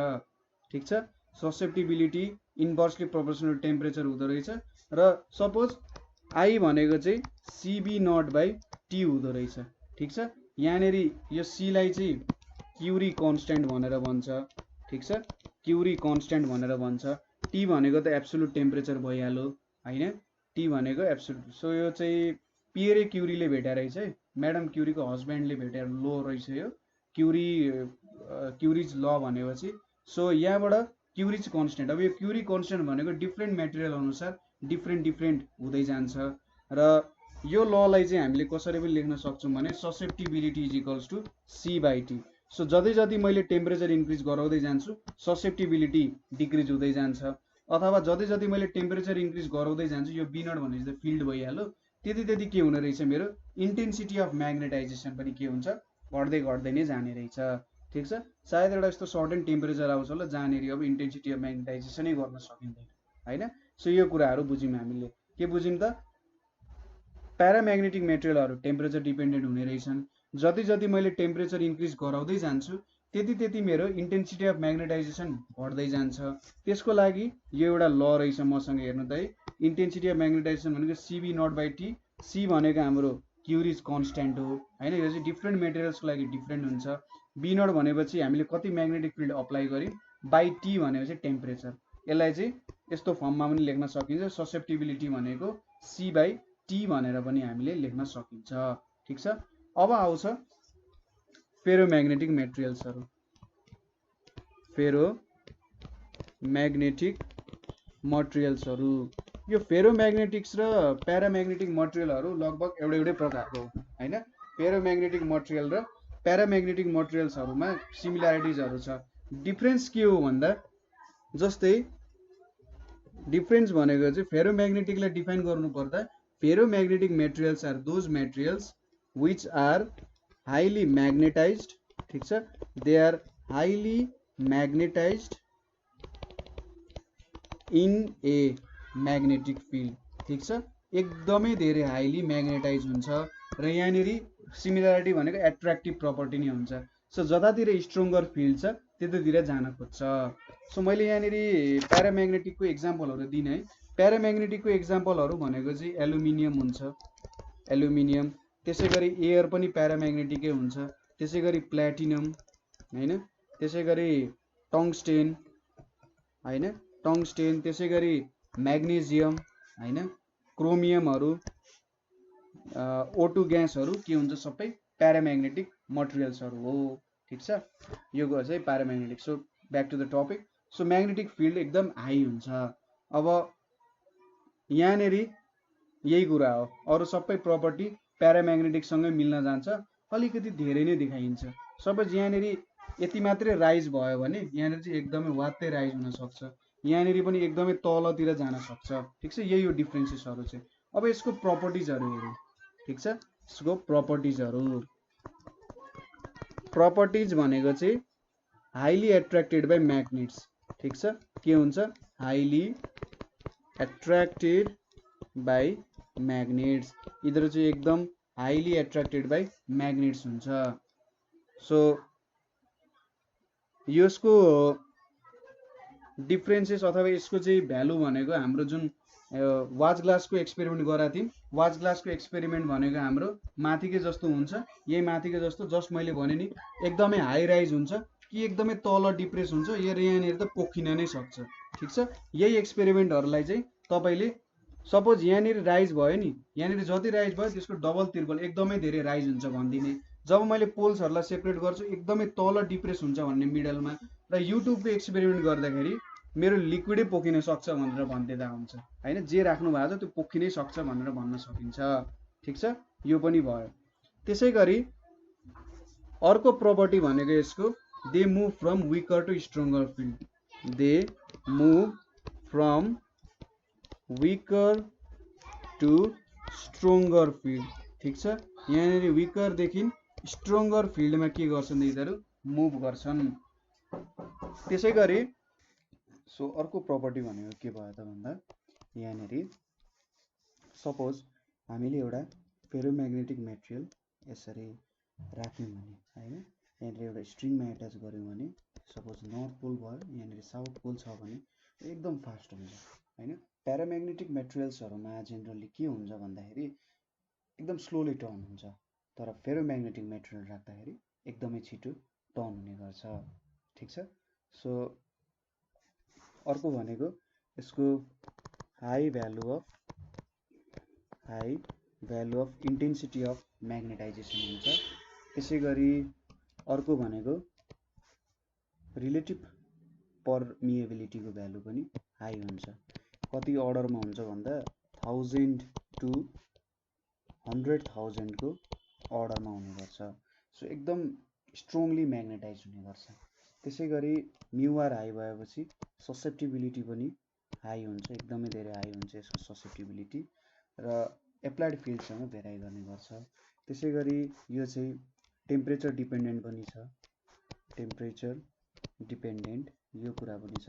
ठीक छ, ससेप्टिबिलिटी इन्भर्सली प्रोपोर्सनल टेम्परेचर हुँदो रहेछ। र सपोज आई भनेको चाहिँ सीबी नट बाई टी हुँदो रहेछ। ठीक छ, यहाँनिर यो सी लाई चाहिँ क्युरी कन्स्ट्यान्ट भनेर भन्छ। ठीक छ, क्युरी कन्स्ट्यान्ट भनेर भन्छ। टी भनेको त एब्सोल्युट टेम्परेचर भइहाल्यो हैन, टी भनेको एब्सोल्युट। सो यो चाहिँ पियरे क्युरीले भेट्या रहेछ है, म्याडम क्युरीको हस्बेन्डले भेट्या लो रहेछ यो क्युरीज ल भनेपछि। सो यहाँबाट क्युरीज कन्स्ट्यान्ट, अब यो क्युरी कन्स्ट्यान्ट भनेको डिफ्रेन्ट मेटेरियल अनुसार डिफ्रेन्ट हुँदै जान्छ। र यो ललाई चाहिँ हामीले कसरी पनि लेख्न सक्छौं भने susceptibility is equals to C by T. So जति जति मैले टेम्परेचर इन्क्रिज गराउँदै जान्छु ससेप्टिबिलिटी डिक्रिज हुँदै जान्छ, अथवा जति जति मैले टेम्परेचर इन्क्रिज गराउँदै जान्छु यो बी नट भनेपछि त फिल्ड भइहाल्यो, त्यति त्यति के हुने रहेछ मेरो इन्टेन्सिटी अफ म्याग्नेटाइजेसन पनि के हुन्छ घट्दै घट्दै नै जाने रहेछ। ठीक छ, सायद एउटा यस्तो सर्टेन टेम्परेचर आउँछ होला जहाँनिर अब इन्टेन्सिटी अफ म्याग्नेटाइजेसनै गर्न सकिँदैन हैन। सो यो कुराहरू बुझ्यौं हामीले। के बुझ्यौं त प्याराम्याग्नेटिक मेटेरियलहरू टेम्परेचर डिपेन्डेन्ट हुने रहेछन्। जति जति मैले टेम्परेचर इन्क्रिज गराउँदै जान्छु त्यति त्यति मेरो इन्टेन्सिटी अफ म्याग्नेटाइजेसन बढ्दै जान्छ। त्यसको लागि यो एउटा ल रहेछ मसँग हेर्नु त है, इन्टेन्सिटी अफ म्याग्नेटाइजेसन भनेको C B not by T. C भनेको हाम्रो क्युरिज कन्स्ट्यान्ट हो हैन। यो चाहिँ डिफ्रेन्ट मेटेरियल्सको लागि डिफ्रेन्ट हुन्छ। बी नट भनेपछि हामीले कति म्याग्नेटिक फिल्ड अप्लाई गर्यौँ बाई टी भनेपछि टेम्परेचर। यसलाई चाहिँ यस्तो फर्ममा पनि लेख्न सकिन्छ, ससेप्टिबिलिटी भनेको सी बाई टी भनेर पनि हामीले लेख्न सकिन्छ। ठिक छ। अब आउँछ फेरोम्याग्नेटिक मेटेरियल्सहरू। फेरोम्याग्नेटिक मटेरियल्सहरू, यो फेरोम्याग्नेटिक्स र प्याराम्याग्नेटिक मटेरियलहरू लगभग एउटै प्रकारको हो हैन। फेरोम्याग्नेटिक मटेरियल र प्याराम्याग्नेटिक मटेरियल्सहरूमा सिमिल्यारिटिजहरू छ। डिफरेन्स के हो भन्दा, जस्तै डिफरेन्स भनेको चाहिँ फेरोम्याग्नेटिकलाई डिफाइन गर्नु पर्दा, ferromagnetic materials are those materials which are highly magnetised. ठीक छ, they are highly magnetised in a magnetic field. ठीक छ, एकदमै धेरै हाईली मैग्नेटाइज हुन्छ र यहाँनिर सिमिलरिटी भनेको एट्र्याक्टिभ प्रपर्टी नै हुन्छ। सो जतातिर स्ट्रङ्गर फिल्ड छ त्यतातिर जान खोज्छ। सो मैले यहाँनिर प्याराम्याग्नेटिकको एक्जाम्पलहरू दिने है। प्याराम्याग्नेटिकको एक्जाम्पलहरू भनेको चाहिँ एलुमिनियम हुन्छ, एलुमिनियम, त्यसै गरी एयर पनि प्याराम्याग्नेटिकै हुन्छ, त्यसै गरी प्ल्याटिनम हैन, त्यसै गरी टङ्स्टेन हैन, टङ्स्टेन, त्यसै गरी म्याग्नेजियम हैन, क्रोमियमहरू, O2 ग्यासहरू के हुन्छ, सबै प्याराम्याग्नेटिक मटेरियल्सहरू हो। ठिक छ, यो चाहिँ paramagnetic. So back to the topic. So magnetic field एकदम हाई हुन्छ। अब यहाँनिर यही कुरा हो, अरू सबै प्रपर्टी प्याराम्याग्नेटिकसँगै मिल्न जान्छ, अलिकति धेरै नै देखाइन्छ। सपोज यहाँनिर यति मात्रै राइज भयो भने यहाँनिर चाहिँ एकदमै वात्तै राइज हुन सक्छ, यहाँनिर पनि एकदमै तलतिर जान सक्छ। ठिक छ, यही हो डिफ्रेन्सेसहरू चाहिँ। अब यसको प्रपर्टिजहरू हेरौँ। ठिक छ, यसको प्रपर्टिज भनेको चाहिँ हाईली एट्र्याक्टेड बाई म्याग्नेट्स। ठिक छ, के हुन्छ, हाईली एट्र्याक्टेड बाई म्याग्नेट्स, यिनीहरू चाहिँ एकदम हाईली एट्र्याक्टेड बाई म्याग्नेट्स हुन्छ। सो यसको डिफ्रेन्सेस अथवा यसको चाहिँ भ्यालु भनेको हाम्रो जुन वाच ग्लासको एक्सपेरिमेन्ट गराएको थियौँ, वाच ग्लासको एक्सपेरिमेन्ट भनेको हाम्रो माथिकै जस्तो हुन्छ, यही माथिकै जस्तो, जस्ट मैले भने नि एकदमै हाई राइज हुन्छ कि एकदमै तल डिप्रेस हुन्छ, यहाँनिर त पोखिन नै सक्छ। ठिक छ, यही एक्सपेरिमेन्टहरूलाई चाहिँ तपाईँले सपोज यहाँनिर राइज भयो नि, यहाँनिर जति राइज भयो त्यसको डबल त्रिपल एकदमै धेरै राइज हुन्छ भनिदिने। जब मैले पोल्सहरूलाई सेपरेट गर्छु एकदमै तल डिप्रेस हुन्छ भन्ने मिडलमा, र युट्युबको एक्सपेरिमेन्ट गर्दाखेरि मेरो लिक्विडै पोखिन सक्छ भनेर भनिदिँदा हुन्छ हैन, जे राख्नु भएको छ त्यो पोखिनै सक्छ भनेर भन्न सकिन्छ। ठिक छ, यो पनि भयो। त्यसै गरी अर्को प्रपर्टी भनेको यसको, they move from weaker to stronger field. They move from weaker to stronger field. ठिक छ, यहाँनिर विकरदेखि स्ट्रङ्गर फिल्डमा के गर्छन्, यिनीहरू मुभ गर्छन्। त्यसै गरी सो अर्को प्रपर्टी भनेको के भयो त भन्दा, यहाँनिर सपोज हामीले एउटा फेरोम्याग्नेटिक मेटेरियल यसरी राख्यौँ भने हैन, यहाँनिर एउटा स्ट्रिङमा एट्याच गऱ्यौँ भने, सपोज नर्थ पोल भयो, यहाँनिर साउथ पोल छ भने एकदम फास्ट हुन्छ हैन। प्याराम्याग्नेटिक मेटेरियल्सहरूमा जेनरली के हुन्छ भन्दाखेरि एकदम स्लोली टर्न हुन्छ, तर फेरोम्याग्नेटिक मेटेरियल राख्दाखेरि एकदमै छिटो टर्न हुने गर्छ। ठिक छ, सो अर्को भनेको यसको high value of intensity of magnetisation हुन्छ। त्यसै गरी अर्को भनेको रिलेटिभ पर्मिएबिलिटीको भ्यालु पनि हाई हुन्छ। कति अर्डरमा हुन्छ भन्दा 1000 to 100,000 को अर्डरमा हुने गर्छ। सो एकदम स्ट्रङली म्याग्नेटाइज हुने गर्छ। त्यसै गरी म्युआर हाई भएपछि ससेप्टिबिलिटी पनि हाई हुन्छ, एकदमै धेरै हाई हुन्छ यसको ससेप्टिबिलिटी, र एप्लाइड फिल्डसँग भेराइ गर्ने गर्छ। त्यसै गरी यो चाहिँ टेम्परेचर डिपेन्डेन्ट पनि छ, टेम्परेचर डिपेन्डेन्ट यो कुरा पनि छ,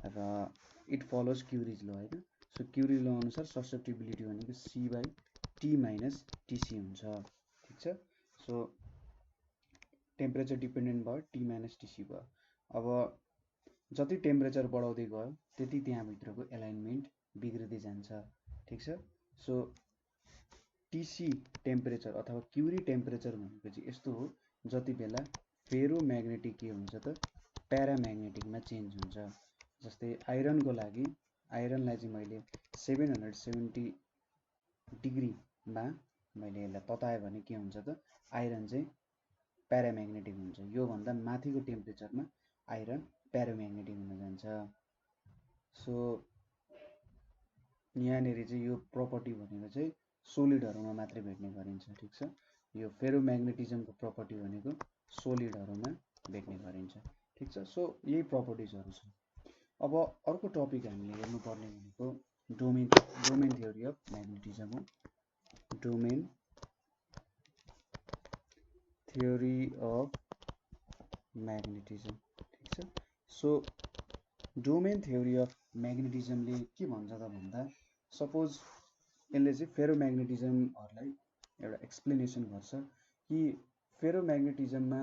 र इट फलोज क्युरिज ल हैन। सो क्युरिज ल अनुसार ससेप्टिबिलिटी भनेको C by T minus TC हुन्छ। ठिक छ, सो टेम्परेचर डिपेन्डेन्ट भयो, टी माइनस टिसी भयो। अब जति टेम्परेचर बढाउँदै गयो त्यति त्यहाँभित्रको एलाइनमेन्ट बिग्रिँदै जान्छ। ठिक छ, सो टिसी टेम्परेचर अथवा क्युरी टेम्परेचर भनेको चाहिँ यस्तो हो जति बेला फेरोम्याग्नेटिक के हुन्छ त प्याराम्याग्नेटिकमा चेन्ज हुन्छ। जस्तै आइरनको लागि आइरनलाई चाहिँ मैले 770 डिग्रीमा मैले यसलाई तताएँ भने के हुन्छ त आइरन चाहिँ प्याराम्याग्नेटिक हुन्छ। योभन्दा माथिको टेम्परेचरमा आइरन प्याराम्याग्नेटिक हुन जान्छ। सो यहाँनिर चाहिँ यो प्रपर्टी भनेको चाहिँ सोलिडहरूमा मात्रै भेट्ने गरिन्छ। ठिक छ, यो फेरोम्याग्नेटिजमको प्रपर्टी भनेको सोलिडहरूमा भेट्ने गरिन्छ। ठिक छ, सो यही प्रपर्टिजहरू छ। अब अर्को टपिक हामीले हेर्नुपर्ने भनेको डोमेन थ्योरी अफ म्याग्नेटिजम हो। Domain theory of magnetism. ठिक छ, सो डोमेन थ्योरी अफ म्याग्नेटिजमले के भन्छ त भन्दा सपोज यसले चाहिँ फेरोम्याग्नेटिजमहरूलाई एउटा एक्सप्लेनेसन गर्छ कि फेरोम्याग्नेटिजममा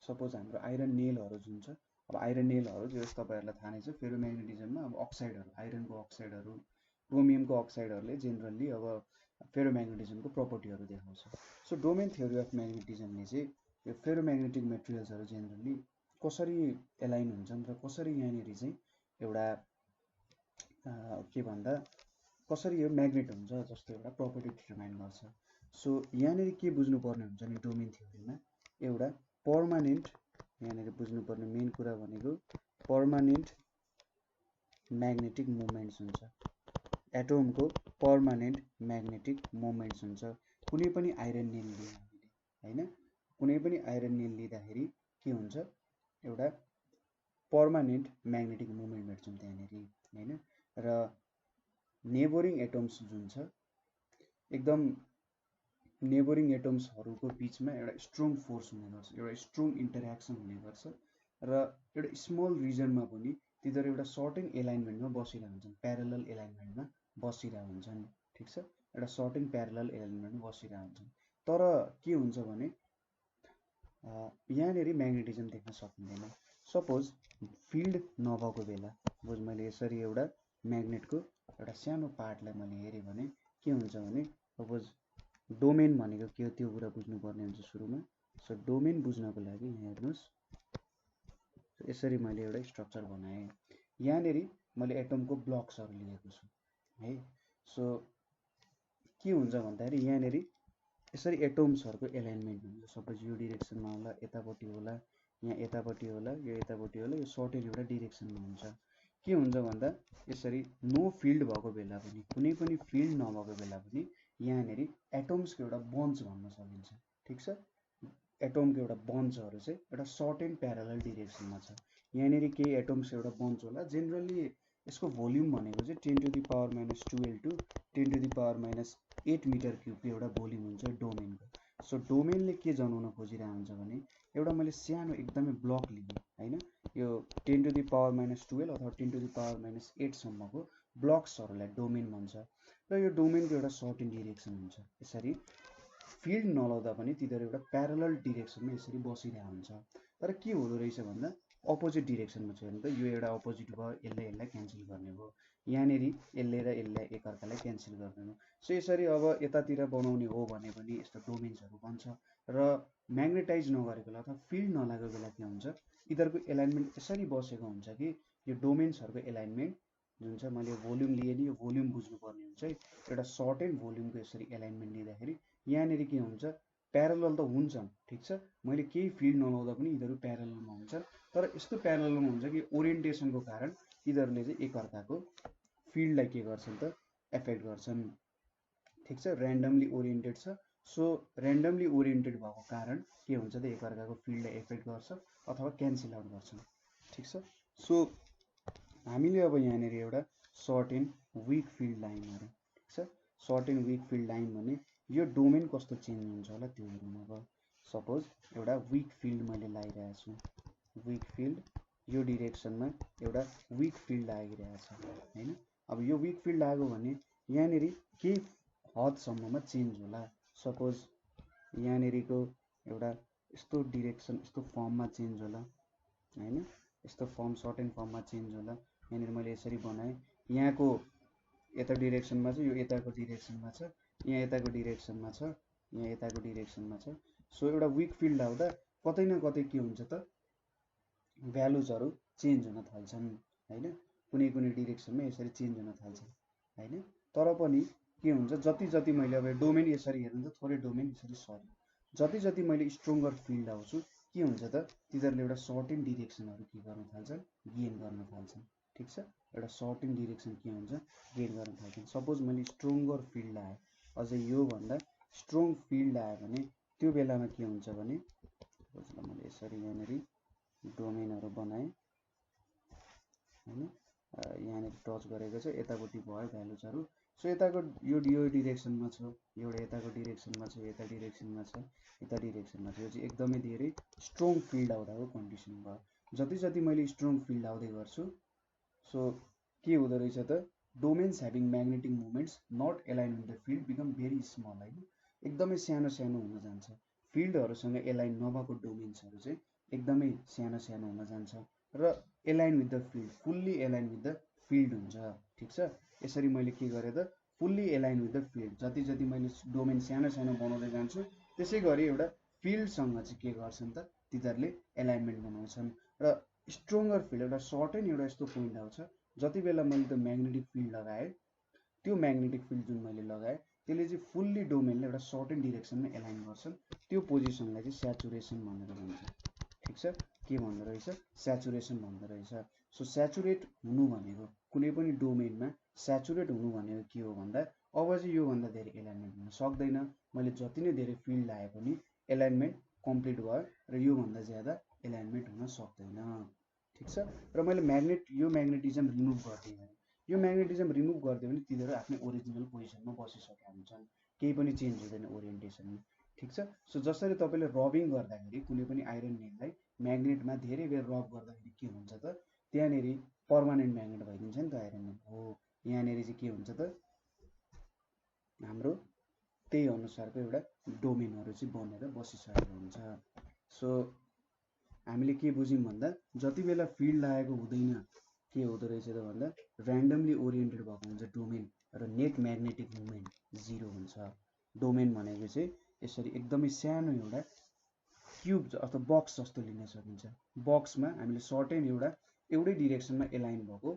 सपोज हाम्रो आइरन नेलहरू जुन छ, अब आइरन नेलहरू जो तपाईँहरूलाई थाहा नै छ, फेरोम्याग्नेटिजममा अब अक्साइडहरू, आइरनको अक्साइडहरू, क्रोमियमको अक्साइडहरूले जेनरली अब फेरोम्याग्नेटिजमको प्रपर्टीहरू देखाउँछ। सो डोमेन थ्योरी अफ म्याग्नेटिजमले चाहिँ यो फेरोम्याग्नेटिक मेटेरियल्सहरू जेनरली कसरी एलाइन हुन्छन् र कसरी यहाँनिर चाहिँ एउटा के भन्दा कसरी यो म्याग्नेट हुन्छ जस्तो एउटा प्रपर्टी डिटरमाइन गर्छ। सो यहाँनिर के बुझ्नुपर्ने हुन्छ नि डोमेन थ्योरीमा एउटा पर्मानेन्ट, यहाँनिर बुझ्नुपर्ने मेन कुरा भनेको पर्मानेन्ट म्याग्नेटिक मोमेन्ट्स हुन्छ। एटोमको पर्मानेन्ट म्याग्नेटिक मोमेन्ट्स हुन्छ। कुनै पनि आइरन नेल लिँदा हैन, कुनै पनि आइरन नेल लिँदाखेरि के हुन्छ एउटा पर्मानेन्ट म्याग्नेटिक मोमेन्ट भेट्छौँ त्यहाँनिर हैन। र नेबरिङ एटम्स जुन छ, एकदम नेबरिङ एटम्सहरूको बिचमा एउटा स्ट्रङ फोर्स हुने गर्छ, एउटा स्ट्रङ इन्टरेक्सन हुने गर्छ र एउटा स्मल रिजनमा पनि तिनीहरू एउटा सर्टेन एलाइनमेन्टमा बसिरहेको हुन्छन्, प्यारलल एलाइनमेन्टमा बसिरहेको हुन्छन्। ठिक छ, एउटा सर्टेन प्यारलल एलाइनमेन्टमा बसिरहेको हुन्छन्। तर के हुन्छ भने यहाँनिर म्याग्नेटिजम देख्न सकिँदैन। सपोज फिल्ड नभएको बेला, बुझ मैले यसरी एउटा म्याग्नेटको एउटा सानो पार्टलाई मैले हेरेँ भने के हुन्छ भने सपोज डोमेन भनेको के हो त्यो कुरा बुझ्नुपर्ने हुन्छ सुरुमा। सो डोमेन बुझ्नको लागि यहाँ हेर्नुहोस्, यसरी मैले एउटा स्ट्रक्चर बनाएँ। यहाँनिर मैले एटमको ब्लक्सहरू लिएको छु है। सो के हुन्छ भन्दाखेरि यहाँनिर यसरी एटम्सहरूको एलाइनमेन्ट हुन्छ। सपोज यो डिरेक्सनमा होला, यतापट्टि होला, यहाँ यतापट्टि होला, यो यतापट्टि होला, यो सर्टेन एउटा डिरेक्सनमा हुन्छ। के हुन्छ भन्दा यसरी नो फिल्ड भएको बेला पनि, कुनै पनि फिल्ड नभएको बेला पनि यहाँनिर एटम्सको एउटा बन्च भन्न सकिन्छ। ठिक छ, एटमको एउटा बन्चहरू चाहिँ एउटा सर्टेन प्यारलल डिरेक्सनमा छ। यहाँनिर केही एटम्सको एउटा बन्च होला, जेनरली यसको भोल्युम भनेको चाहिँ 10⁻⁻12 टु 10⁻⁻8 मिटर क्युबको एउटा भोल्युम हुन्छ डोमेनको। सो डोमेनले के जनाउन खोजिरहेको हुन्छ भने एउटा मैले सानो एकदमै ब्लक लिएँ हैन, यो 10⁻⁻12 अथवा 10⁻⁻8 सम्मको ब्लक्सहरूलाई डोमेन भन्छ र यो डोमेनको एउटा सर्टेन डिरेक्सन हुन्छ। यसरी फिल्ड नलाउँदा पनि तिनीहरू एउटा प्यारलल डिरेक्सनमा यसरी बसिरहेको हुन्छ। तर के हुँदो रहेछ भन्दा अपोजिट डिरेक्सनमा छ भने त यो एउटा अपोजिट भयो, यसलाई क्यान्सल गर्ने भयो, यहाँनिर यसले र यसलाई एकअर्कालाई क्यान्सल गर्ने हो। सो यसरी अब यतातिर बनाउने हो भने पनि यस्तो डोमेन्सहरू बन्छ र म्याग्नेटाइज नगरेको बेला अथवा फिल्ड नलागेको बेला के हुन्छ यिनीहरूको एलाइनमेन्ट यसरी बसेको हुन्छ कि यो डोमेन्सहरूको एलाइनमेन्ट जुन छ, मैले भोल्युम लिएँ नि, यो भोल्युम बुझ्नुपर्ने हुन्छ है। एउटा सर्टेन भोल्युमको यसरी एलाइनमेन्ट लिँदाखेरि यहाँनिर के हुन्छ प्यारलल त हुन्छन्, ठिक छ, मैले केही फिल्ड नलाउँदा पनि यिनीहरू प्यारललमा हुन्छन्। तर यस्तो प्यारललमा हुन्छ कि ओरिएन्टेसनको कारण यिनीहरूले चाहिँ एकअर्काको फिल्डलाई के गर्छन् त एफेक्ट गर्छन्। ठिक छ, ऱ्यान्डमली ओरिएन्टेड छ। सो ऱ्यान्डमली ओरिएन्टेड भएको कारण के हुन्छ त एकअर्काको फिल्डलाई एफेक्ट गर्छ अथवा क्यान्सल आउट गर्छन्। ठिक छ, सो हामीले अब यहाँनिर एउटा सर्टेन विक फिल्ड लाइनहरू, ठिक छ, सर्टेन विक फिल्ड लाइन भने यो डोमेन कस्तो चेन्ज हुन्छ होला त्यो हेरौँ। अब सपोज एउटा विक फिल्ड मैले लगाइरहेको छु, विक फिल्ड यो डिरेक्सनमा एउटा विक फिल्ड लागिरहेको छ हैन। अब यो विक फिल्ड लाग्यो भने यहाँनिर केही हदसम्ममा चेन्ज होला। सपोज यहाँनिरको एउटा यस्तो डिरेक्सन यस्तो फर्ममा चेन्ज होला हैन, यस्तो फर्म सर्टेन फर्ममा चेन्ज होला। यहाँनिर मैले यसरी बनाएँ, यहाँको यता डिरेक्सनमा छ, यो यताको डिरेक्सनमा छ, यहाँ यताको डिरेक्सनमा छ, यहाँ यताको डिरेक्सनमा छ। सो एउटा विक फिल्ड आउँदा कतै न कतै के हुन्छ त भ्यालुजहरू चेन्ज हुन थाल्छन् हैन, कुनै कुनै डिरेक्सनमा यसरी चेन्ज हुन थाल्छन् हैन। तर पनि के हुन्छ, जति जति मैले अब डोमेन यसरी हेर्नु त थोरै डोमेन यसरी सर्यो, जति जति मैले स्ट्रङ्गर फिल्ड आउँछु के हुन्छ त तिनीहरूले एउटा सर्टेन डिरेक्सनहरू के गर्न थाल्छन्, गेन गर्न थाल्छन्। ठिक छ, एउटा सर्टेन डिरेक्सन के हुन्छ, गेन गर्न थाल्छन्। सपोज मैले स्ट्रङ्गर फिल्ड आएँ, अझै योभन्दा स्ट्रङ फिल्ड आयो भने त्यो बेलामा के हुन्छ भने, मैले यसरी यहाँनिर डोमेनहरू बनाएँ हैन, यहाँनिर टच गरेको छ, यतापट्टि भयो भ्यालुजहरू। सो यताको यो डिरेक्सनमा छ, एउटा यताको डिरेक्सनमा छ, यता डिरेक्सनमा छ, यता डिरेक्सनमा छ। यो चाहिँ एकदमै धेरै स्ट्रङ फिल्ड आउँदाको कन्डिसन भयो। जति जति मैले स्ट्रङ फिल्ड आउँदै गर्छु सो के हुँदो रहेछ त domains having magnetic movements not align with the field become very small हैन, एकदमै सानो सानो हुन जान्छ। फिल्डहरूसँग एलाइन नभएको डोमेन्सहरू चाहिँ एकदमै सानो सानो हुन जान्छ र align with the field fully align with the field हुन्छ। ठिक छ, यसरी मैले के गरेँ त fully align with the field, जति जति मैले डोमेन सानो सानो बनाउँदै जान्छु त्यसै गरी एउटा फिल्डसँग चाहिँ के गर्छन् त तिनीहरूले एलाइनमेन्ट बनाउँछन्। र स्ट्रङ्गर फिल्ड एउटा सर्टेन एउटा यस्तो पोइन्ट आउँछ जति बेला मैले त्यो म्याग्नेटिक फिल्ड लगाएँ, त्यो म्याग्नेटिक फिल्ड जुन मैले लगाएँ त्यसले चाहिँ फुल्ली डोमेनले एउटा सर्टेन डिरेक्सनमा एलाइन गर्छन्। त्यो पोजिसनलाई चाहिँ स्याचुरेसन भनेर भन्छ। ठिक छ, के भन्दो रहेछ, स्याचुरेसन भन्दो रहेछ। सो स्याचुरेट हुनु भनेको कुनै पनि डोमेनमा स्याचुरेट हुनु भनेको के हो भन्दा अब चाहिँ योभन्दा धेरै एलाइनमेन्ट हुन सक्दैन। मैले जति नै धेरै फिल्ड लाए पनि एलाइनमेन्ट कम्प्लिट भयो र योभन्दा ज्यादा एलाइनमेन्ट हुन सक्दैन। ठिक छ, र मैले यो म्याग्नेटिजम रिमुभ गरिदिएँ भने, यो म्याग्नेटिजम रिमुभ गरिदियो भने तिनीहरू आफ्नै ओरिजिनल पोजिसनमा बसिसकेका हुन्छन्, केही पनि चेन्ज हुँदैन ओरिएन्टेसनमा। ठिक छ, सो जसरी तपाईँले रबिङ गर्दाखेरि कुनै पनि आइरन नेललाई म्याग्नेटमा धेरै बेर रब गर्दाखेरि के हुन्छ त त्यहाँनिर पर्मानेन्ट म्याग्नेट भइदिन्छ नि त आइरन नेल हो। यहाँनिर चाहिँ के हुन्छ त हाम्रो त्यही अनुसारको एउटा डोमेनहरू चाहिँ बनेर बसिसकेको हुन्छ। सो हामीले के बुझ्यौँ भन्दा जति बेला फिल्ड लागेको हुँदैन के हुँदो रहेछ त भन्दा ऱ्यान्डमली ओरिएन्टेड भएको हुन्छ डोमेन र नेट म्याग्नेटिक मुभमेन्ट 0 हुन्छ। डोमेन भनेको चाहिँ यसरी एकदमै सानो एउटा क्युब अथवा बक्स जस्तो लिन सकिन्छ। बक्समा हामीले सर्टेन एउटै डिरेक्सनमा एलाइन भएको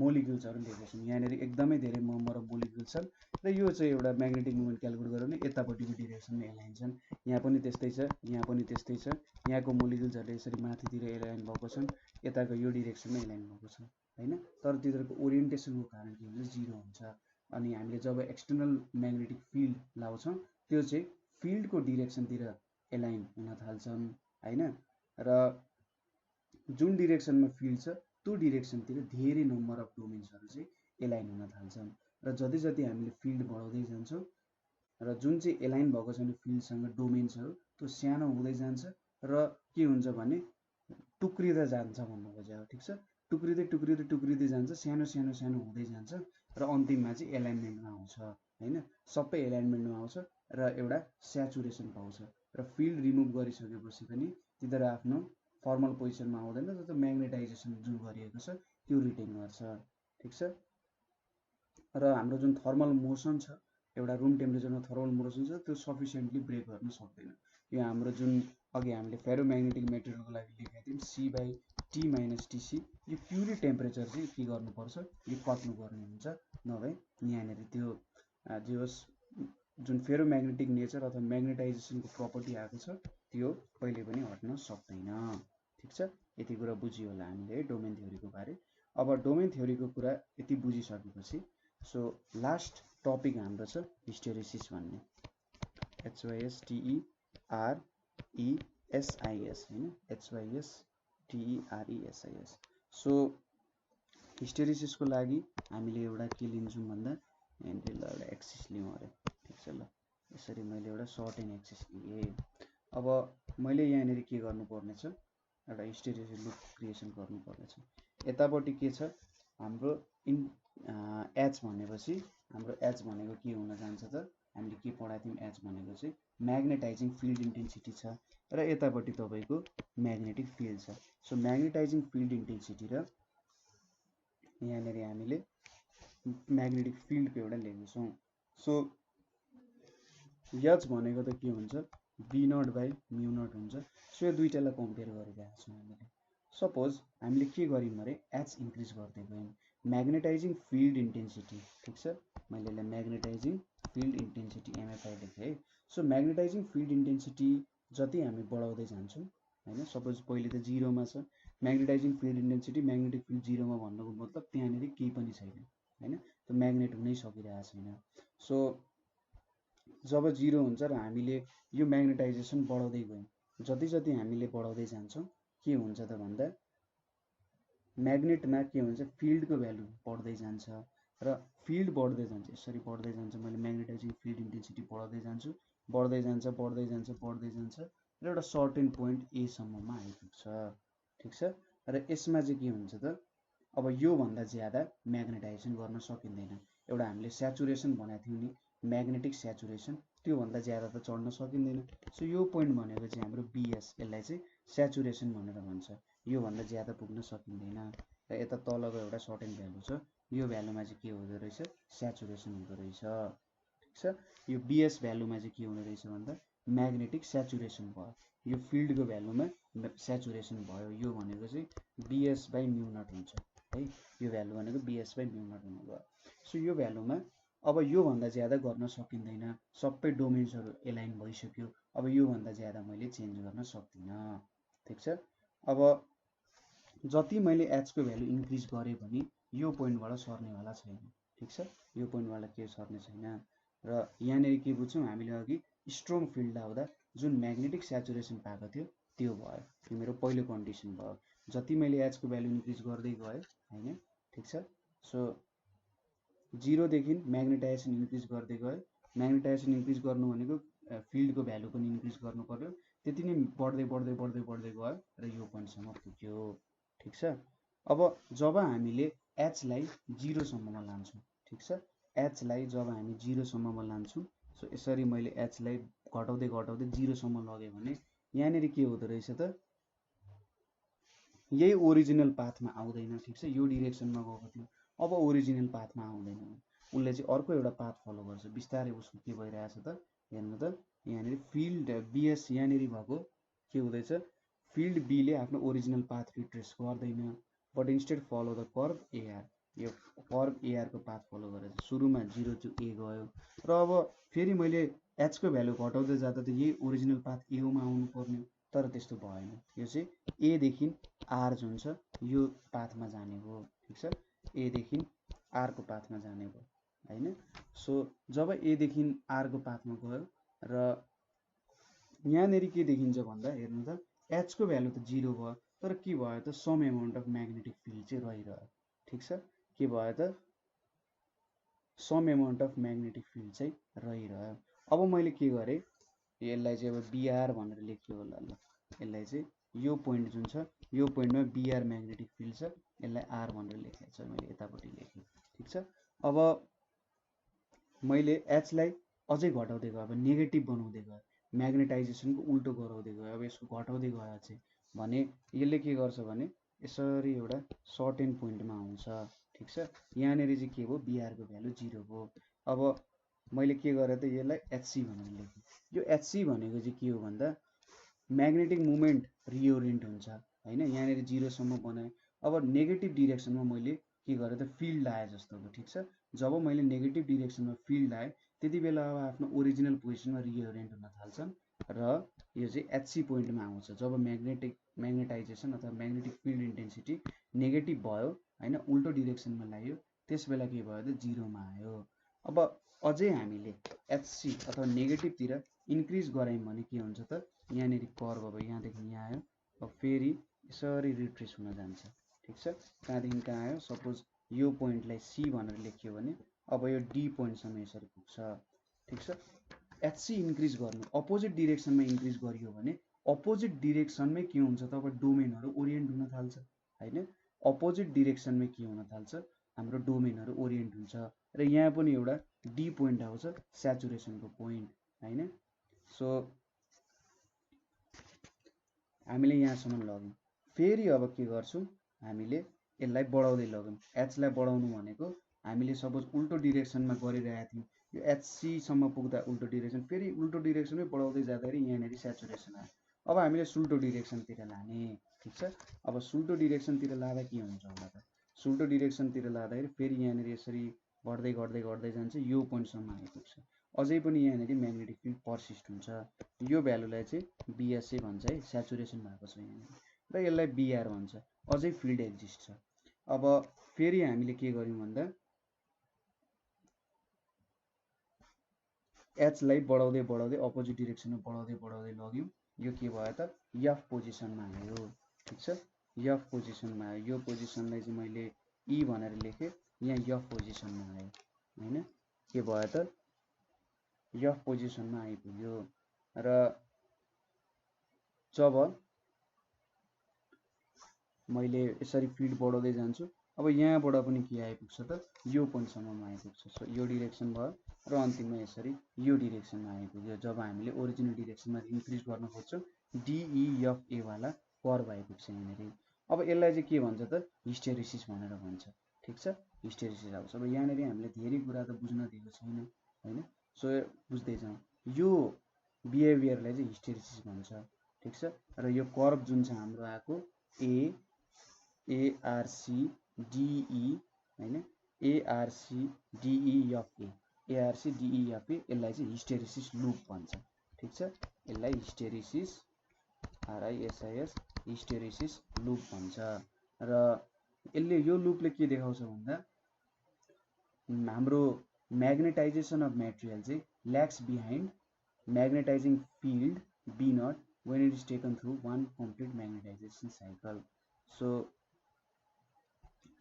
मोलिक्युल्सहरू लिएको छौँ। यहाँनिर एकदमै धेरै नम्बर अफ मोलिक्युल छन् र यो चाहिँ एउटा म्याग्नेटिक मुभमेन्ट क्यालकुलेट गऱ्यो भने यतापट्टिको डिरेक्सनमा एलाइन छन्। यहाँ पनि त्यस्तै छ, यहाँ पनि त्यस्तै छ। यहाँको मोलिक्युल्सहरूले यसरी माथितिर एलाइन भएको छन्, यताको यो डिरेक्सनमा एलाइन भएको छ हैन। तर तिनीहरूको ओरिएन्टेसनको कारण के हुन्छ, 0 हुन्छ। अनि हामीले जब एक्सटर्नल म्याग्नेटिक फिल्ड लाउँछौँ त्यो चाहिँ फिल्डको डिरेक्सनतिर एलाइन हुन थाल्छन् हैन। र जुन डिरेक्सनमा फिल्ड छ त्यो डिरेक्सनतिर धेरै नम्बर अफ डोमेन्सहरू चाहिँ एलाइन हुन थाल्छन्। र जति जति हामीले फिल्ड बढाउँदै जान्छौँ र जुन चाहिँ एलाइन भएको छैन फिल्डसँग डोमेन्सहरू त्यो सानो हुँदै जान्छ र के हुन्छ भने टुक्रिँदै जान्छ भन्नु खोजेको। ठिक छ, टुक्रिँदै टुक्रिँदै टुक्रिँदै जान्छ, सानो सानो सानो हुँदै जान्छ र अन्तिममा चाहिँ एलाइनमेन्टमा आउँछ हैन। सबै एलाइनमेन्टमा आउँछ र एउटा स्याचुरेसन पाउँछ र फिल्ड रिमुभ गरिसकेपछि पनि तिनीहरू आफ्नो फर्मल पोजिसनमा आउँदैन, जस्तो म्याग्नेटाइजेसन जुन गरिएको छ त्यो रिटेन गर्छ। ठिक छ, र हाम्रो जुन थर्मल मोसन छ, एउटा रुम टेम्परेचरमा थर्मल मोसन छ त्यो सफिसियन्टली ब्रेक गर्न सक्दैन। यो हाम्रो जुन अघि हामीले फेरोम्याग्नेटिक मेटेरियलको लागि लेखेका थियौँ C/T - TC, यो प्युरी टेम्परेचर चाहिँ के गर्नुपर्छ, यो कट्नुपर्ने हुन्छ, नभए यहाँनिर त्यो जे होस् जुन फेरोम्याग्नेटिक नेचर अथवा म्याग्नेटाइजेसनको प्रपर्टी आएको छ त्यो कहिले पनि हट्न सक्दैन। ठिक छ, यति कुरा बुझियो होला हामीले है डोमेन थ्योरीको बारे। अब डोमेन थ्योरीको कुरा यति बुझिसकेपछि सो लास्ट टपिक हाम्रो छ हिस्टेरिसिस भन्ने, HYSTERESIS हैन, HYSTERESIS। सो हिस्टेरिसिसको लागि हामीले एउटा के लिन्छौँ भन्दा यहाँनिर ल एउटा एक्सिस लिउँ अरे। ठिक छ, ल यसरी मैले एउटा सर्टेन एक्सिस लिएँ। अब मैले यहाँनिर के गर्नुपर्ने छ, एउटा हिस्टेरिसिस लुप क्रिएसन गर्नुपर्ने छ। यतापट्टि के छ हाम्रो एच भनेपछि हाम्रो एच भनेको के हुन जान्छ त हामीले के पढाएको थियौँ, एच भनेको चाहिँ म्याग्नेटाइजिङ फिल्ड इन्टेन्सिटी छ र यतापट्टि तपाईँको म्याग्नेटिक फिल्ड छ। सो म्याग्नेटाइजिङ फिल्ड इन्टेन्सिटी र यहाँनिर हामीले म्याग्नेटिक फिल्डको एउटा लिएको छौँ। सो एच भनेको त के हुन्छ B not by mu not हुन्छ। सो यो दुईटालाई कम्पेयर गरिरहेको छौँ हामीले। सपोज हामीले के गऱ्यौँ अरे एच इन्क्रिज गर्दै गयौँ, म्याग्नेटाइजिङ फिल्ड इन्टेन्सिटी, ठिक छ, मैले यसलाई म्याग्नेटाइजिङ फिल्ड इन्टेन्सिटी एमएफआई लेखेँ है। सो म्याग्नेटाइजिङ फिल्ड इन्टेन्सिटी जति हामी बढाउँदै जान्छौँ होइन, सपोज पहिले त 0 मा छ म्याग्नेटाइजिङ फिल्ड इन्टेन्सिटी, म्याग्नेटिक फिल्ड 0 मा भन्नुको मतलब त्यहाँनिर केही पनि छैन होइन, त्यो म्याग्नेट हुनै सकिरहेको छैन। सो जब 0 हुन्छ र हामीले यो म्याग्नेटाइजेसन बढाउँदै गयौँ, जति जति हामीले बढाउँदै जान्छौँ के हुन्छ त भन्दा म्याग्नेटमा के हुन्छ फिल्डको भ्यालु बढ्दै जान्छ र फिल्ड बढ्दै जान्छ, यसरी बढ्दै जान्छ। मैले म्याग्नेटाइजिङ फिल्ड इन्टेन्सिटी बढाउँदै जान्छु, बढ्दै जान्छ बढ्दै जान्छ बढ्दै जान्छ र एउटा सर्टेन पोइन्ट एसम्ममा आइपुग्छ, ठिक छ। र यसमा चाहिँ के हुन्छ त अब योभन्दा ज्यादा म्याग्नेटाइजेसन गर्न सकिँदैन। एउटा हामीले स्याचुरेसन भनेको थियौँ नि, म्याग्नेटिक स्याचुरेसन, त्योभन्दा ज्यादा त चढ्न सकिँदैन। सो यो पोइन्ट भनेको चाहिँ हाम्रो बिएस, यसलाई चाहिँ स्याचुरेसन भनेर भन्छ। योभन्दा ज्यादा पुग्न सकिँदैन र यता तलको एउटा सर्टेन भ्यालु छ, यो भ्यालुमा चाहिँ के हुँदो रहेछ स्याचुरेसन हुँदो रहेछ, ठिक छ। यो बिएस भ्यालुमा चाहिँ के हुँदो रहेछ भन्दा म्याग्नेटिक स्याचुरेसन भयो, यो फिल्डको भ्यालुमा स्याचुरेसन भयो। यो भनेको चाहिँ बिएस बाई म्यु नट हुन्छ है, यो भ्यालु भनेको बिएस बाई म्यु नट हुनुभयो। सो यो भ्यालुमा अब योभन्दा ज्यादा गर्न सकिँदैन, सबै डोमेन्सहरू एलाइन भइसक्यो। अब योभन्दा ज्यादा मैले चेन्ज गर्न सक्दिनँ, ठिक छ। अब जति मैले एचको भ्यालु इन्क्रिज गरेँ भने यो पोइन्टबाट सर्नेवाला छैन, ठिक छ, यो पोइन्टबाट के सर्ने छैन। र यहाँनिर के बुझ्छौँ हामीले अघि स्ट्रङ फिल्ड आउँदा जुन म्याग्नेटिक स्याचुरेसन पाएको थियो त्यो भयो, यो मेरो पहिलो कन्डिसन भयो। जति मैले एचको भ्यालु इन्क्रिज गर्दै गएँ होइन, ठिक छ। सो 0 देखि म्याग्नेटाइजेसन इन्क्रिज गर्दै गयो, म्याग्नेटाइजेसन इन्क्रिज गर्नु भनेको फिल्डको भ्यालु पनि इन्क्रिज गर्नु पर्यो, त्यति नै बढ्दै बढ्दै बढ्दै बढ्दै गयो र यो पोइन्टसम्म पुग्यो, ठिक छ। अब जब हामीले एचलाई 0 सम्ममा लान्छौँ, ठिक छ, एचलाई जब हामी 0 सम्ममा लान्छौँ, सो यसरी मैले एचलाई घटाउँदै घटाउँदै 0 सम्म लगेँ भने यहाँनिर के हुँदो रहेछ त यही ओरिजिनल पाथमा आउँदैन, ठिक छ, यो डिरेक्सनमा गएको थियो, अब ओरिजिनल पाथमा आउँदैन, उसले चाहिँ अर्को एउटा पाथ फलो गर्छ। बिस्तारै उसको के भइरहेछ त हेर्नु त, यहाँनिर फिल्ड बिएस यहाँनिर भएको के हुँदैछ, फिल्ड बीले आफ्नो ओरिजिनल पाथ रिट्रेस गर्दैन, but instead follow the curve AR, यो कर्भ एआरको पाथ फलो गरेर सुरुमा 0 टु ए गयो र अब फेरि मैले एचको भ्यालु घटाउँदै जाँदा त यही ओरिजिनल पाथ एमा आउनु पर्ने, तर त्यस्तो भएन, यो चाहिँ एदेखि आर जुन छ यो पाथमा जाने भयो, ठिक छ, एदेखि आरको पाथमा जाने भयो होइन। सो जब एदेखि आरको पाथमा गयो र यहाँनिर के देखिन्छ भन्दा हेर्नु त एचको भ्यालु त 0 भयो, तर के भयो त some amount of magnetic field चाहिँ रहिरह्यो, ठिक छ, के भयो त some amount of magnetic field चाहिँ रहिरह्यो। अब मैले के गरेँ, यसलाई चाहिँ अब बिआर भनेर लेख्यो होला, ल यसलाई चाहिँ यो पोइन्ट जुन छ यो पोइन्टमा बिआर म्याग्नेटिक फिल्ड छ, यसलाई आर भनेर लेखेको छ, मैले यतापट्टि लेखेँ, ठिक छ। अब मैले एचलाई अझै घटाउँदै गएँ, अब नेगेटिभ बनाउँदै गएँ, म्याग्नेटाइजेसनको उल्टो गराउँदै गएँ, अब यसको घटाउँदै गएँ चाहिँ भने यसले के गर्छ भने यसरी एउटा सर्टेन पोइन्टमा आउँछ, ठिक छ। यहाँनिर चाहिँ के भयो बिआरको भ्यालु 0 भयो। अब मैले के गरेँ त यसलाई एचसी भनेर लेखेँ। यो एचसी भनेको चाहिँ के हो भन्दा म्याग्नेटिक मुभमेन्ट रिओरिएन्ट हुन्छ होइन, यहाँनिर 0 सम्म बनाएँ। अब नेगेटिभ डिरेक्सनमा मैले के गरेँ त फिल्ड लाएँ जस्तो हो, ठिक छ। जब मैले नेगेटिभ डिरेक्सनमा फिल्ड लाएँ त्यति बेला अब आफ्नो ओरिजिनल पोजिसनमा रिओरिएन्ट हुन थाल्छन् र यो चाहिँ एचसी पोइन्टमा आउँछ जब म्याग्नेटाइजेसन अथवा म्याग्नेटिक फिल्ड इन्टेन्सिटी नेगेटिभ भयो होइन, उल्टो डिरेक्सनमा लाग्यो, त्यस बेला के भयो त 0 मा आयो। अब अझै हामीले एचसी अथवा नेगेटिभतिर इन्क्रिज गऱ्यौँ भने के हुन्छ त यहाँनिर कर्भ अब यहाँदेखि यहाँ आयो, अब फेरि यसरी रिट्रेस हुन जान्छ, ठिक छ। कहाँदेखि कहाँ आयो, सपोज यो पोइन्टलाई सी भनेर लेख्यो भने अब यो डी पोइन्टसम्म यसरी पुग्छ, ठिक छ। एचसी इन्क्रिज गर्नु अपोजिट डिरेक्सनमा इन्क्रिज गरियो भने अपोजिट डिरेक्सनमै के हुन्छ त अब डोमेनहरू ओरिएन्ट हुन थाल्छ होइन, अपोजिट डिरेक्सनमै के हुन थाल्छ हाम्रो डोमेनहरू ओरिएन्ट हुन्छ र यहाँ पनि एउटा डी पोइन्ट आउँछ स्याचुरेसनको पोइन्ट होइन। सो हामीले यहाँसम्म लग्यौँ, फेरि अब के गर्छौँ हामीले यसलाई बढाउँदै लग्यौँ। एचलाई बढाउनु भनेको हामीले सपोज उल्टो डिरेक्सनमा गरिरहेका थियौँ, यो HC सम्म पुग्दा उल्टो डिरेक्सन, फेरि उल्टो डिरेक्सनमै बढाउँदै जाँदाखेरि यहाँनिर स्याचुरेसन आयो। अब हामीले सुल्टो डिरेक्सनतिर लाने, ठिक छ। अब सुल्टो डिरेक्सनतिर लाँदा के हुन्छ होला त, सुल्टो डिरेक्सनतिर लाँदाखेरि फेरि यहाँनिर यसरी बढ्दै गर्दै गर्दै जान्छ, यो पोइन्टसम्म आइपुग्छ। अझै पनि यहाँनिर म्याग्नेटिक फिल्ड पर्सिस्ट हुन्छ। यो भ्यालुलाई चाहिँ BSA भन्छ है, स्याचुरेसन भएको छ यहाँनिर, र यसलाई BR भन्छ, अझै फिल्ड एक्जिस्ट छ। अब फेरि हामीले के गर्यौँ भन्दा H लाई बढाउँदै बढाउँदै अपोजिट डिरेक्सनमा बढाउँदै बढाउँदै लग्यौँ, यो के भयो त F पोजिसनमा आयो, ठिक छ। F पोजिसनमा आयो, यो पोजिसनलाई चाहिँ मैले E भनेर लेखेँ, यहाँ F पोजिसनमा आयो होइन, के भयो त F पोजिसनमा आइपुग्यो। र जब मैले यसरी फिल्ड बढाउँदै जान्छु, अब यहाँबाट पनि के आइपुग्छ त यो पोइन्टसम्म आइपुग्छ। सो यो डिरेक्सन भयो र अन्तिममा यसरी यो डिरेक्सनमा आइपुग्यो। जब हामीले ओरिजिनल डिरेक्सनमा इन्क्रिज गर्न खोज्छौँ, DEFA वाला कर्भ आइपुग्छ यहाँनिर। अब यसलाई चाहिँ के भन्छ त हिस्टेरिसिस भनेर भन्छ, ठिक छ। हिस्टेरिसिस आउँछ। अब यहाँनिर हामीले धेरै कुरा त बुझ्न दिएको छैन होइन, सो बुझ्दै जाउँ। यो बिहेभियरलाई चाहिँ हिस्टेरिसिस भन्छ, ठिक छ। र यो कर्भ जुन छ हाम्रो आएको ARCDE होइन, ARCDEFA, यसलाई चाहिँ हिस्टेरिसिस लुप भन्छ, ठिक छ। यसलाई हिस्टेरिसिस RISIS हिस्टेरिसिस लुप भन्छ। र यसले यो लुपले के देखाउँछ भन्दा हाम्रो म्याग्नेटाइजेसन अफ मेटेरियल चाहिँ lags behind magnetising field B0 when it is taken through one complete magnetization cycle। So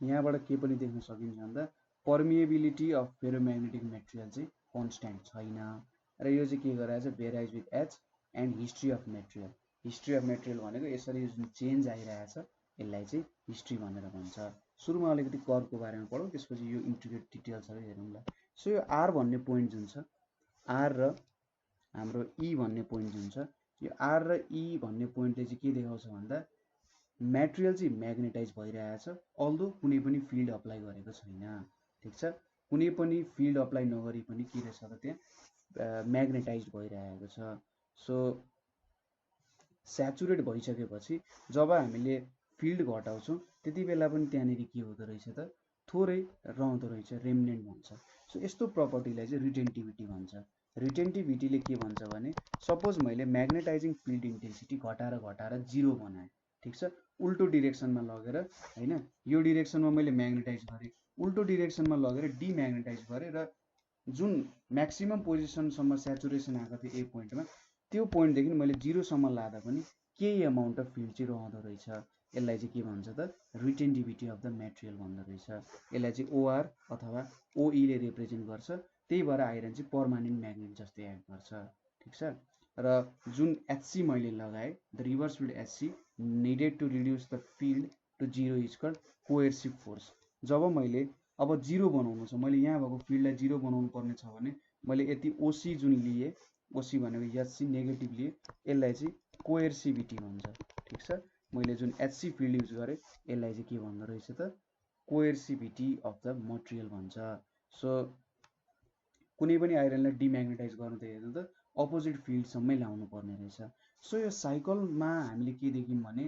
यहाँबाट के पनि देख्न सकिन्छ भन्दा पर्मिएबिलिटी अफ फेरोम्याग्नेटिक मेटेरियल चाहिँ कन्स्ट्यान्ट छैन, र यो चाहिँ के गराएको छ varies with H and history of material. History of material भनेको यसरी जुन चेन्ज आइरहेछ यसलाई चाहिँ हिस्ट्री भनेर भन्छ। सुरुमा अलिकति कर्भको बारेमा पढौँ, त्यसपछि यो इन्ट्रिकेट डिटेल्सहरू हेरौँला। सो यो R भन्ने पोइन्ट जुन छ, R र हाम्रो E भन्ने पोइन्ट जुन छ, यो R र E भन्ने पोइन्टले चाहिँ के देखाउँछ भन्दा मेटेरियल चाहिँ म्याग्नेटाइज भइरहेछ, अल्दो कुनै पनि फिल्ड अप्लाई गरेको छैन, ठिक छ। कुनै पनि फिल्ड अप्लाई नगरी पनि के रहेछ त त्यहाँ म्याग्नेटाइज भइरहेको छ। सो स्याचुरेट भइसकेपछि जब हामीले फिल्ड घटाउँछौँ त्यति बेला पनि त्यहाँनिर के हुँदो रहेछ त थोरै रहँदो रहेछ, रेमिनेन्ट भन्छ। सो यस्तो प्रपर्टीलाई चाहिँ रिटेन्टिभिटी भन्छ। रिटेन्टिभिटीले के भन्छ भने सपोज मैले म्याग्नेटाइजिङ फिल्ड इन्टेन्सिटी घटाएर घटाएर 0 बनाएँ, ठिक छ, उल्टो डिरेक्सनमा लगेर होइन, यो डिरेक्सनमा मैले म्याग्नेटाइज गरेँ, उल्टो डिरेक्सनमा लगेर डिम्याग्नेटाइज गरेँ, र जुन म्याक्सिमम पोजिसनसम्म स्याचुरेसन आएको थियो ए पोइन्टमा, त्यो पोइन्टदेखि मैले 0 सम्म लाँदा पनि केही अमाउन्ट अफ फिल्ड चाहिँ रहँदो रहेछ। यसलाई चाहिँ के भन्छ त रिटेन्टिभिटी अफ द मेटेरियल भन्दो रहेछ। यसलाई चाहिँ OR अथवा OE ले रिप्रेजेन्ट गर्छ, त्यही भएर आइरन चाहिँ पर्मानेन्ट म्याग्नेट जस्तै एक्ट गर्छ, ठिक छ। र जुन HC मैले लगाएँ, the reverse field HC needed to reduce the field to 0 is called coercive force. जब मैले अब 0 बनाउनु छ, मैले यहाँ भएको फिल्डलाई 0 बनाउनु पर्ने छ भने मैले यति OC जुन लिएँ, OC भनेको HC नेगेटिभ लिएँ, यसलाई चाहिँ कोएर्सिभिटी भन्छ, ठिक छ। मैले जुन HC फिल्ड युज गरेँ यसलाई चाहिँ के भन्दो रहेछ त कोएर्सिभिटी अफ द मटेरियल भन्छ। सो कुनै पनि आइरनलाई डिम्याग्नेटाइज गर्नु त हेर्नु त अपोजिट फिल्डसम्मै ल्याउनु पर्ने रहेछ। सो यो साइकलमा हामीले के देख्यौँ भने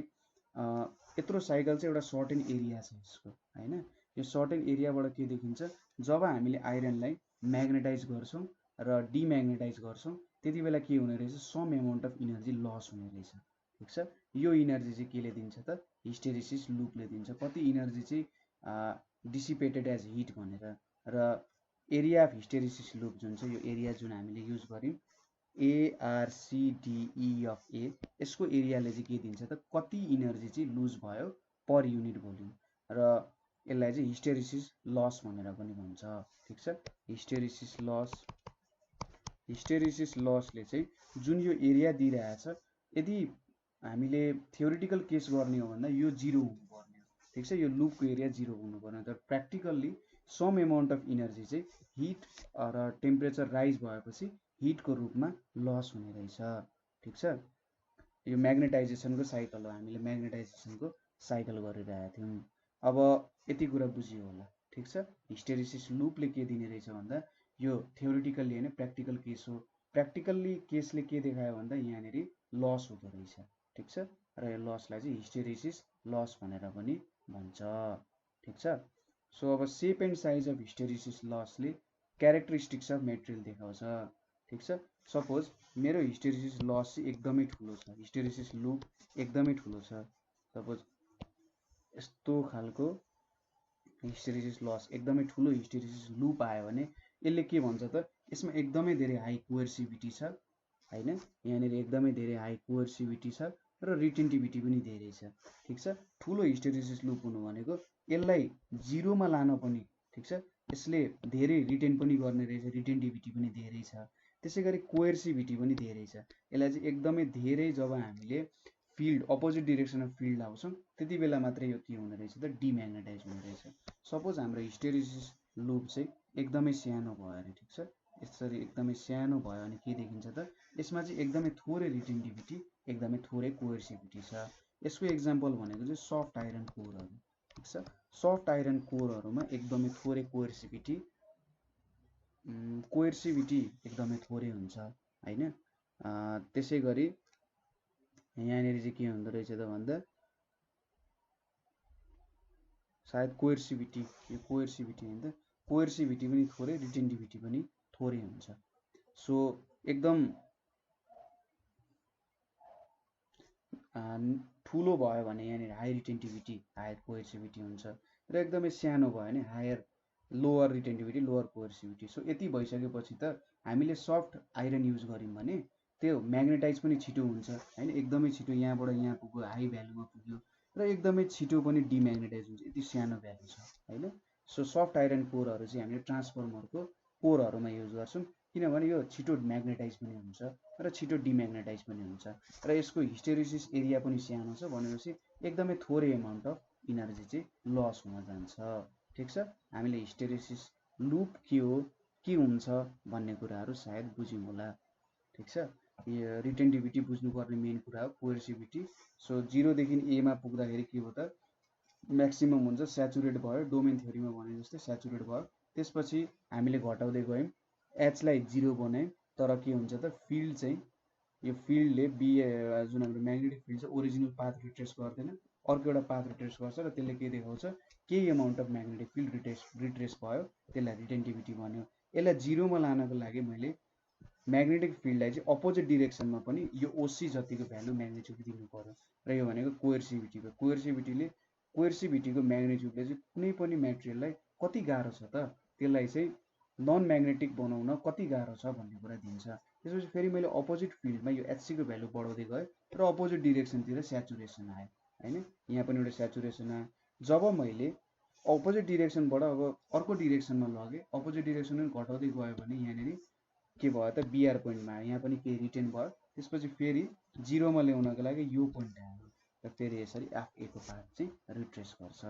यत्रो साइकल चाहिँ एउटा सर्टेन एरिया छ यसको होइन। यो सर्टेन एरियाबाट के देखिन्छ, जब हामीले आइरनलाई म्याग्नेटाइज गर्छौँ र डिम्याग्नेटाइज गर्छौँ त्यति बेला के हुने रहेछ, some amount of energy loss हुने रहेछ, ठिक छ। यो इनर्जी चाहिँ केले दिन्छ त हिस्टेरिसिस लुपले दिन्छ। कति इनर्जी चाहिँ डिसिपेटेड एज हिट भनेर। र एरिया अफ हिस्टेरिसिस लुप जुन छ, यो एरिया जुन हामीले युज गर्यौँ ARCDEFA, यसको एरियाले चाहिँ के दिन्छ त कति इनर्जी चाहिँ लुज भयो पर युनिट भोल्युम, र यसलाई चाहिँ हिस्टेरिसिस लस भनेर पनि भन्छ, ठिक छ। हिस्टेरिसिस लसले चाहिँ जुन यो एरिया दिइरहेछ, यदि हामीले थ्योरिटिकल केस गर्ने हो भन्दा यो 0 हुनुपर्ने हो, ठिक छ। यो लुपको एरिया 0 हुनुपर्ने, तर practically some amount of energy चाहिँ हिट र टेम्परेचर राइज भएपछि हिटको रूपमा लस हुने रहेछ, ठिक छ। यो म्याग्नेटाइजेसनको साइकल हो, हामीले म्याग्नेटाइजेसनको साइकल गरिरहेका थियौँ। अब यति कुरा बुझियो होला, ठिक छ। हिस्टेरिसिस लुपले के दिने रहेछ भन्दा यो थ्योरिटिकल्ली हैन प्र्याक्टिकल केस हो। प्र्याक्टिकल्ली केसले के देखायो भन्दा यहाँनेरि लस हुँदो रहेछ, ठिक छ। र यो लसलाई चाहिँ हिस्टेरिसिस लस भनेर पनि भन्छ, ठिक छ। सो अब shape and size of hysteresis लसले क्यारेक्टरिस्टिक्स अफ मेटेरियल देखाउँछ, ठिक छ। सपोज मेरो हिस्टेरिसिस लस चाहिँ एकदमै ठुलो छ, हिस्टेरिसिस लुप एकदमै ठुलो छ। सपोज यस्तो खालको हिस्टेरिसिस लस एकदमै ठुलो हिस्टेरिसिस लुप आयो भने यसले के भन्छ त, यसमा एकदमै धेरै हाई कोएर्सिभिटी छ हैन, यहाँनिर एकदमै धेरै हाई कोएर्सिभिटी छ र रिटेन्टिभिटी पनि धेरै छ, ठिक छ। ठुलो हिस्टेरिसिस लुप हुनु भनेको यसलाई जिरोमा लान पनि, ठिक छ, यसले धेरै रिटेन पनि गर्ने रहेछ, रिटेन्टिभिटी पनि धेरै छ, त्यसै गरी कोएर्सिभिटी पनि धेरै छ। यसलाई चाहिँ एकदमै धेरै जब हामीले field opposite direction of field आउँछौँ त्यति बेला मात्रै यो के हुने रहेछ त डिम्याग्नेटाइज हुने रहेछ। सपोज हाम्रो हिस्टेरिसिस लुप चाहिँ एकदमै सानो भयो अरे, ठिक छ, यसरी एकदमै सानो भयो भने के देखिन्छ त, यसमा चाहिँ एकदमै थोरै रिटेन्टिभिटी एकदमै थोरै कोएर्सिभिटी छ। यसको एक्जाम्पल भनेको चाहिँ सफ्ट आइरन कोरहरू, ठिक छ। सफ्ट आइरन कोरहरूमा एकदमै थोरै कोएर्सिभिटी एकदमै थोरै हुन्छ हैन। त्यसै गरी यहाँनिर चाहिँ के हुँदो रहेछ त भन्दा सायद कोएर्सिभिटी, यो कोएर्सिभिटी हैन त, कोएर्सिभिटी पनि थोरै रिटेन्टिभिटी पनि थोरै हुन्छ। सो एकदम ठुलो भयो भने यहाँनिर हाई रिटेन्टिभिटी हायर कोएर्सिभिटी हुन्छ र एकदमै सानो भयो भने हायर लोअर रिटेन्टिभिटी लोअर कोएर्सिभिटी। सो यति भइसकेपछि त हामीले सफ्ट आइरन युज गऱ्यौँ भने त्यो म्याग्नेटाइज पनि छिटो हुन्छ हैन, एकदमै छिटो यहाँबाट यहाँ पुग्यो हाई भ्यालुमा पुग्यो र एकदमै छिटो पनि डिम्याग्नेटाइज हुन्छ, यति सानो भ्यालु छ हैन। सो सफ्ट आइरन कोरहरू चाहिँ हामीले ट्रान्सफर्मरको कोरहरूमा युज गर्छौँ किनभने यो छिटो म्याग्नेटाइज पनि हुन्छ र छिटो डिम्याग्नेटाइज पनि हुन्छ र यसको हिस्टेरिसिस एरिया पनि सानो छ भनेपछि एकदमै थोरै एमाउन्ट अफ इनर्जी चाहिँ लस हुन जान्छ, ठिक छ। हामीले हिस्टेरिसिस लुप के हो, के हुन्छ भन्ने कुराहरू सायद बुझ्यौँ होला, ठिक छ। यो रिटेन्टिभिटी बुझ्नुपर्ने मेन कुरा हो, कोएर्सिभिटी। सो 0 देखि A मा पुग्दाखेरि के हो त म्याक्सिमम हुन्छ, स्याचुरेट भयो, डोमेन थ्योरीमा भने जस्तै स्याचुरेट भयो। त्यसपछि हामीले घटाउँदै गयौँ, एचलाई 0 बनायौँ, तर के हुन्छ त फिल्ड चाहिँ यो फिल्डले जुन हाम्रो म्याग्नेटिक फिल्ड छ ओरिजिनल पाथ रिट्रेस गर्दैन, अर्को एउटा पाथ रिट्रेस गर्छ र त्यसले के देखाउँछ, केही amount of magnetic field retrace भयो, त्यसलाई रिटेन्टिभिटी भन्यो। यसलाई 0 मा लानको लागि मैले म्याग्नेटिक फिल्डलाई चाहिँ अपोजिट डिरेक्सनमा पनि यो ओसी जतिको भ्यालु म्याग्नेट्युड दिनु पर्यो र यो भनेको कोएर्सिभिटीको कोएर्सिभिटीको म्याग्नेट्युडले चाहिँ कुनै पनि मेटेरियललाई कति गाह्रो छ त त्यसलाई चाहिँ नन म्याग्नेटिक बनाउन कति गाह्रो छ भन्ने कुरा दिन्छ। त्यसपछि फेरि मैले अपोजिट फिल्डमा यो एचसीको भ्यालु बढाउँदै गएँ र अपोजिट डिरेक्सनतिर स्याचुरेसन आयो हैन, यहाँ पनि एउटा स्याचुरेसन आयो। जब मैले अपोजिट डिरेक्सनबाट अब अर्को डिरेक्सनमा लगेँ, अपोजिट डिरेक्सन घटाउँदै गयो भने यहाँनिर के भयो त बिआर पोइन्टमा आयो, यहाँ पनि केही रिटेन भयो। त्यसपछि फेरि 0 मा ल्याउनको लागि यो पोइन्ट आयो र फेरि यसरी एफ ए को पाथ चाहिँ रिट्रेस गर्छ,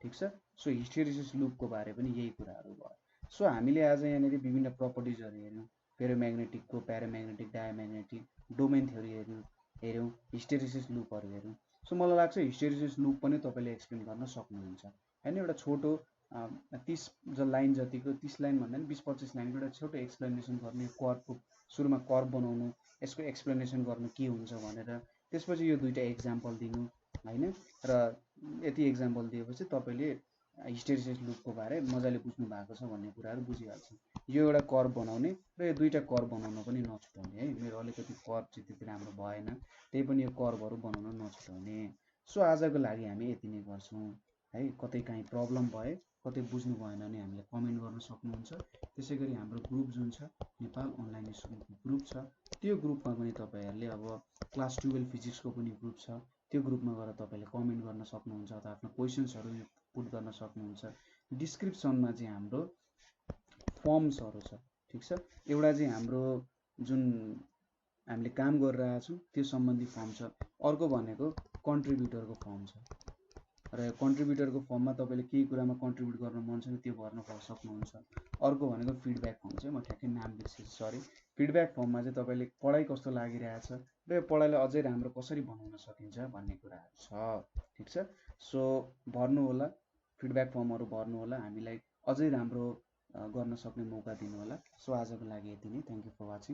ठिक छ। सो हिस्टेरिसिस लुपको बारे पनि यही कुराहरू भयो। सो हामीले आज यहाँनिर विभिन्न प्रपर्टिजहरू हेऱ्यौँ, फेरोम्याग्नेटिकको, प्याराम्याग्नेटिक, डायम्याग्नेटिक, डोमेन थ्योरी हेऱ्यौँ, हिस्टेरिसिस लुपहरू हेऱ्यौँ। सो मलाई लाग्छ हिस्टेरिसिस लुप पनि तपाईँले एक्सप्लेन गर्न सक्नुहुन्छ हैन। एउटा छोटो 30 लाइन जतिको, 30 लाइन भन्दा पनि 20-25 लाइनको एउटा छोटो एक्सप्लेनेसन गर्ने, कर्वको सुरुमा कर्व बनाउनु, यसको एक्सप्लेनेसन गर्नु के हुन्छ भनेर, त्यसपछि यो दुईवटा एक्जाम्पल दिनु हैन। र यति एक्जाम्पल दिएपछि तपाईँले हिस्टेरिसिस लुपको बारे मजाले बुझ्नु भएको छ भन्ने कुराहरू बुझिहाल्छ। यो एउटा कर्व बनाउने र यो दुईवटा कर्व बनाउन पनि नछुटाउने है, मेरो अलिकति कर्व चाहिँ त्यति राम्रो भएन, त्यही पनि यो कर्वहरू बनाउन नछुटाउने। सो आजको लागि हामी यति नै गर्छौँ है। कतै काहीँ प्रब्लम भए, कतै बुझ्नु भएन भने हामीलाई कमेन्ट गर्न सक्नुहुन्छ। त्यसै गरी हाम्रो ग्रुप जुन छ नेपाल अनलाइन स्कुलको ग्रुप छ, त्यो ग्रुपमा पनि तपाईँहरूले अब क्लास 12 फिजिक्सको पनि ग्रुप छ, त्यो ग्रुपमा गएर तपाईँले कमेन्ट गर्न सक्नुहुन्छ अथवा आफ्नो क्वेसन्सहरू पुट गर्न सक्नुहुन्छ। डिस्क्रिप्सनमा चाहिँ हाम्रो फर्म्सहरू छ, ठिक छ। एउटा चाहिँ हाम्रो जुन हामीले काम गरिरहेका छौँ त्यो सम्बन्धी फर्म छ, अर्को भनेको कन्ट्रिब्युटरको फर्म छ र यो कन्ट्रिब्युटरको फर्ममा तपाईँले केही कुरामा कन्ट्रिब्युट गर्न मन छ भने त्यो भर्न सक्नुहुन्छ। अर्को भनेको फिडब्याक फर्म चाहिँ, म ठ्याक्कै नाम बिर्सेँ सरी, फिडब्याक फर्ममा चाहिँ तपाईँले पढाइ कस्तो लागिरहेछ र यो पढाइलाई अझै राम्रो कसरी बनाउन सकिन्छ भन्ने कुराहरू छ, ठिक छ। सो भर्नु होला, फिडब्याक फर्महरू भर्नु होला, हामीलाई अझै राम्रो गर्न सक्ने मौका दिनु होला। सो आजको लागि यति नै। Thank you for watching.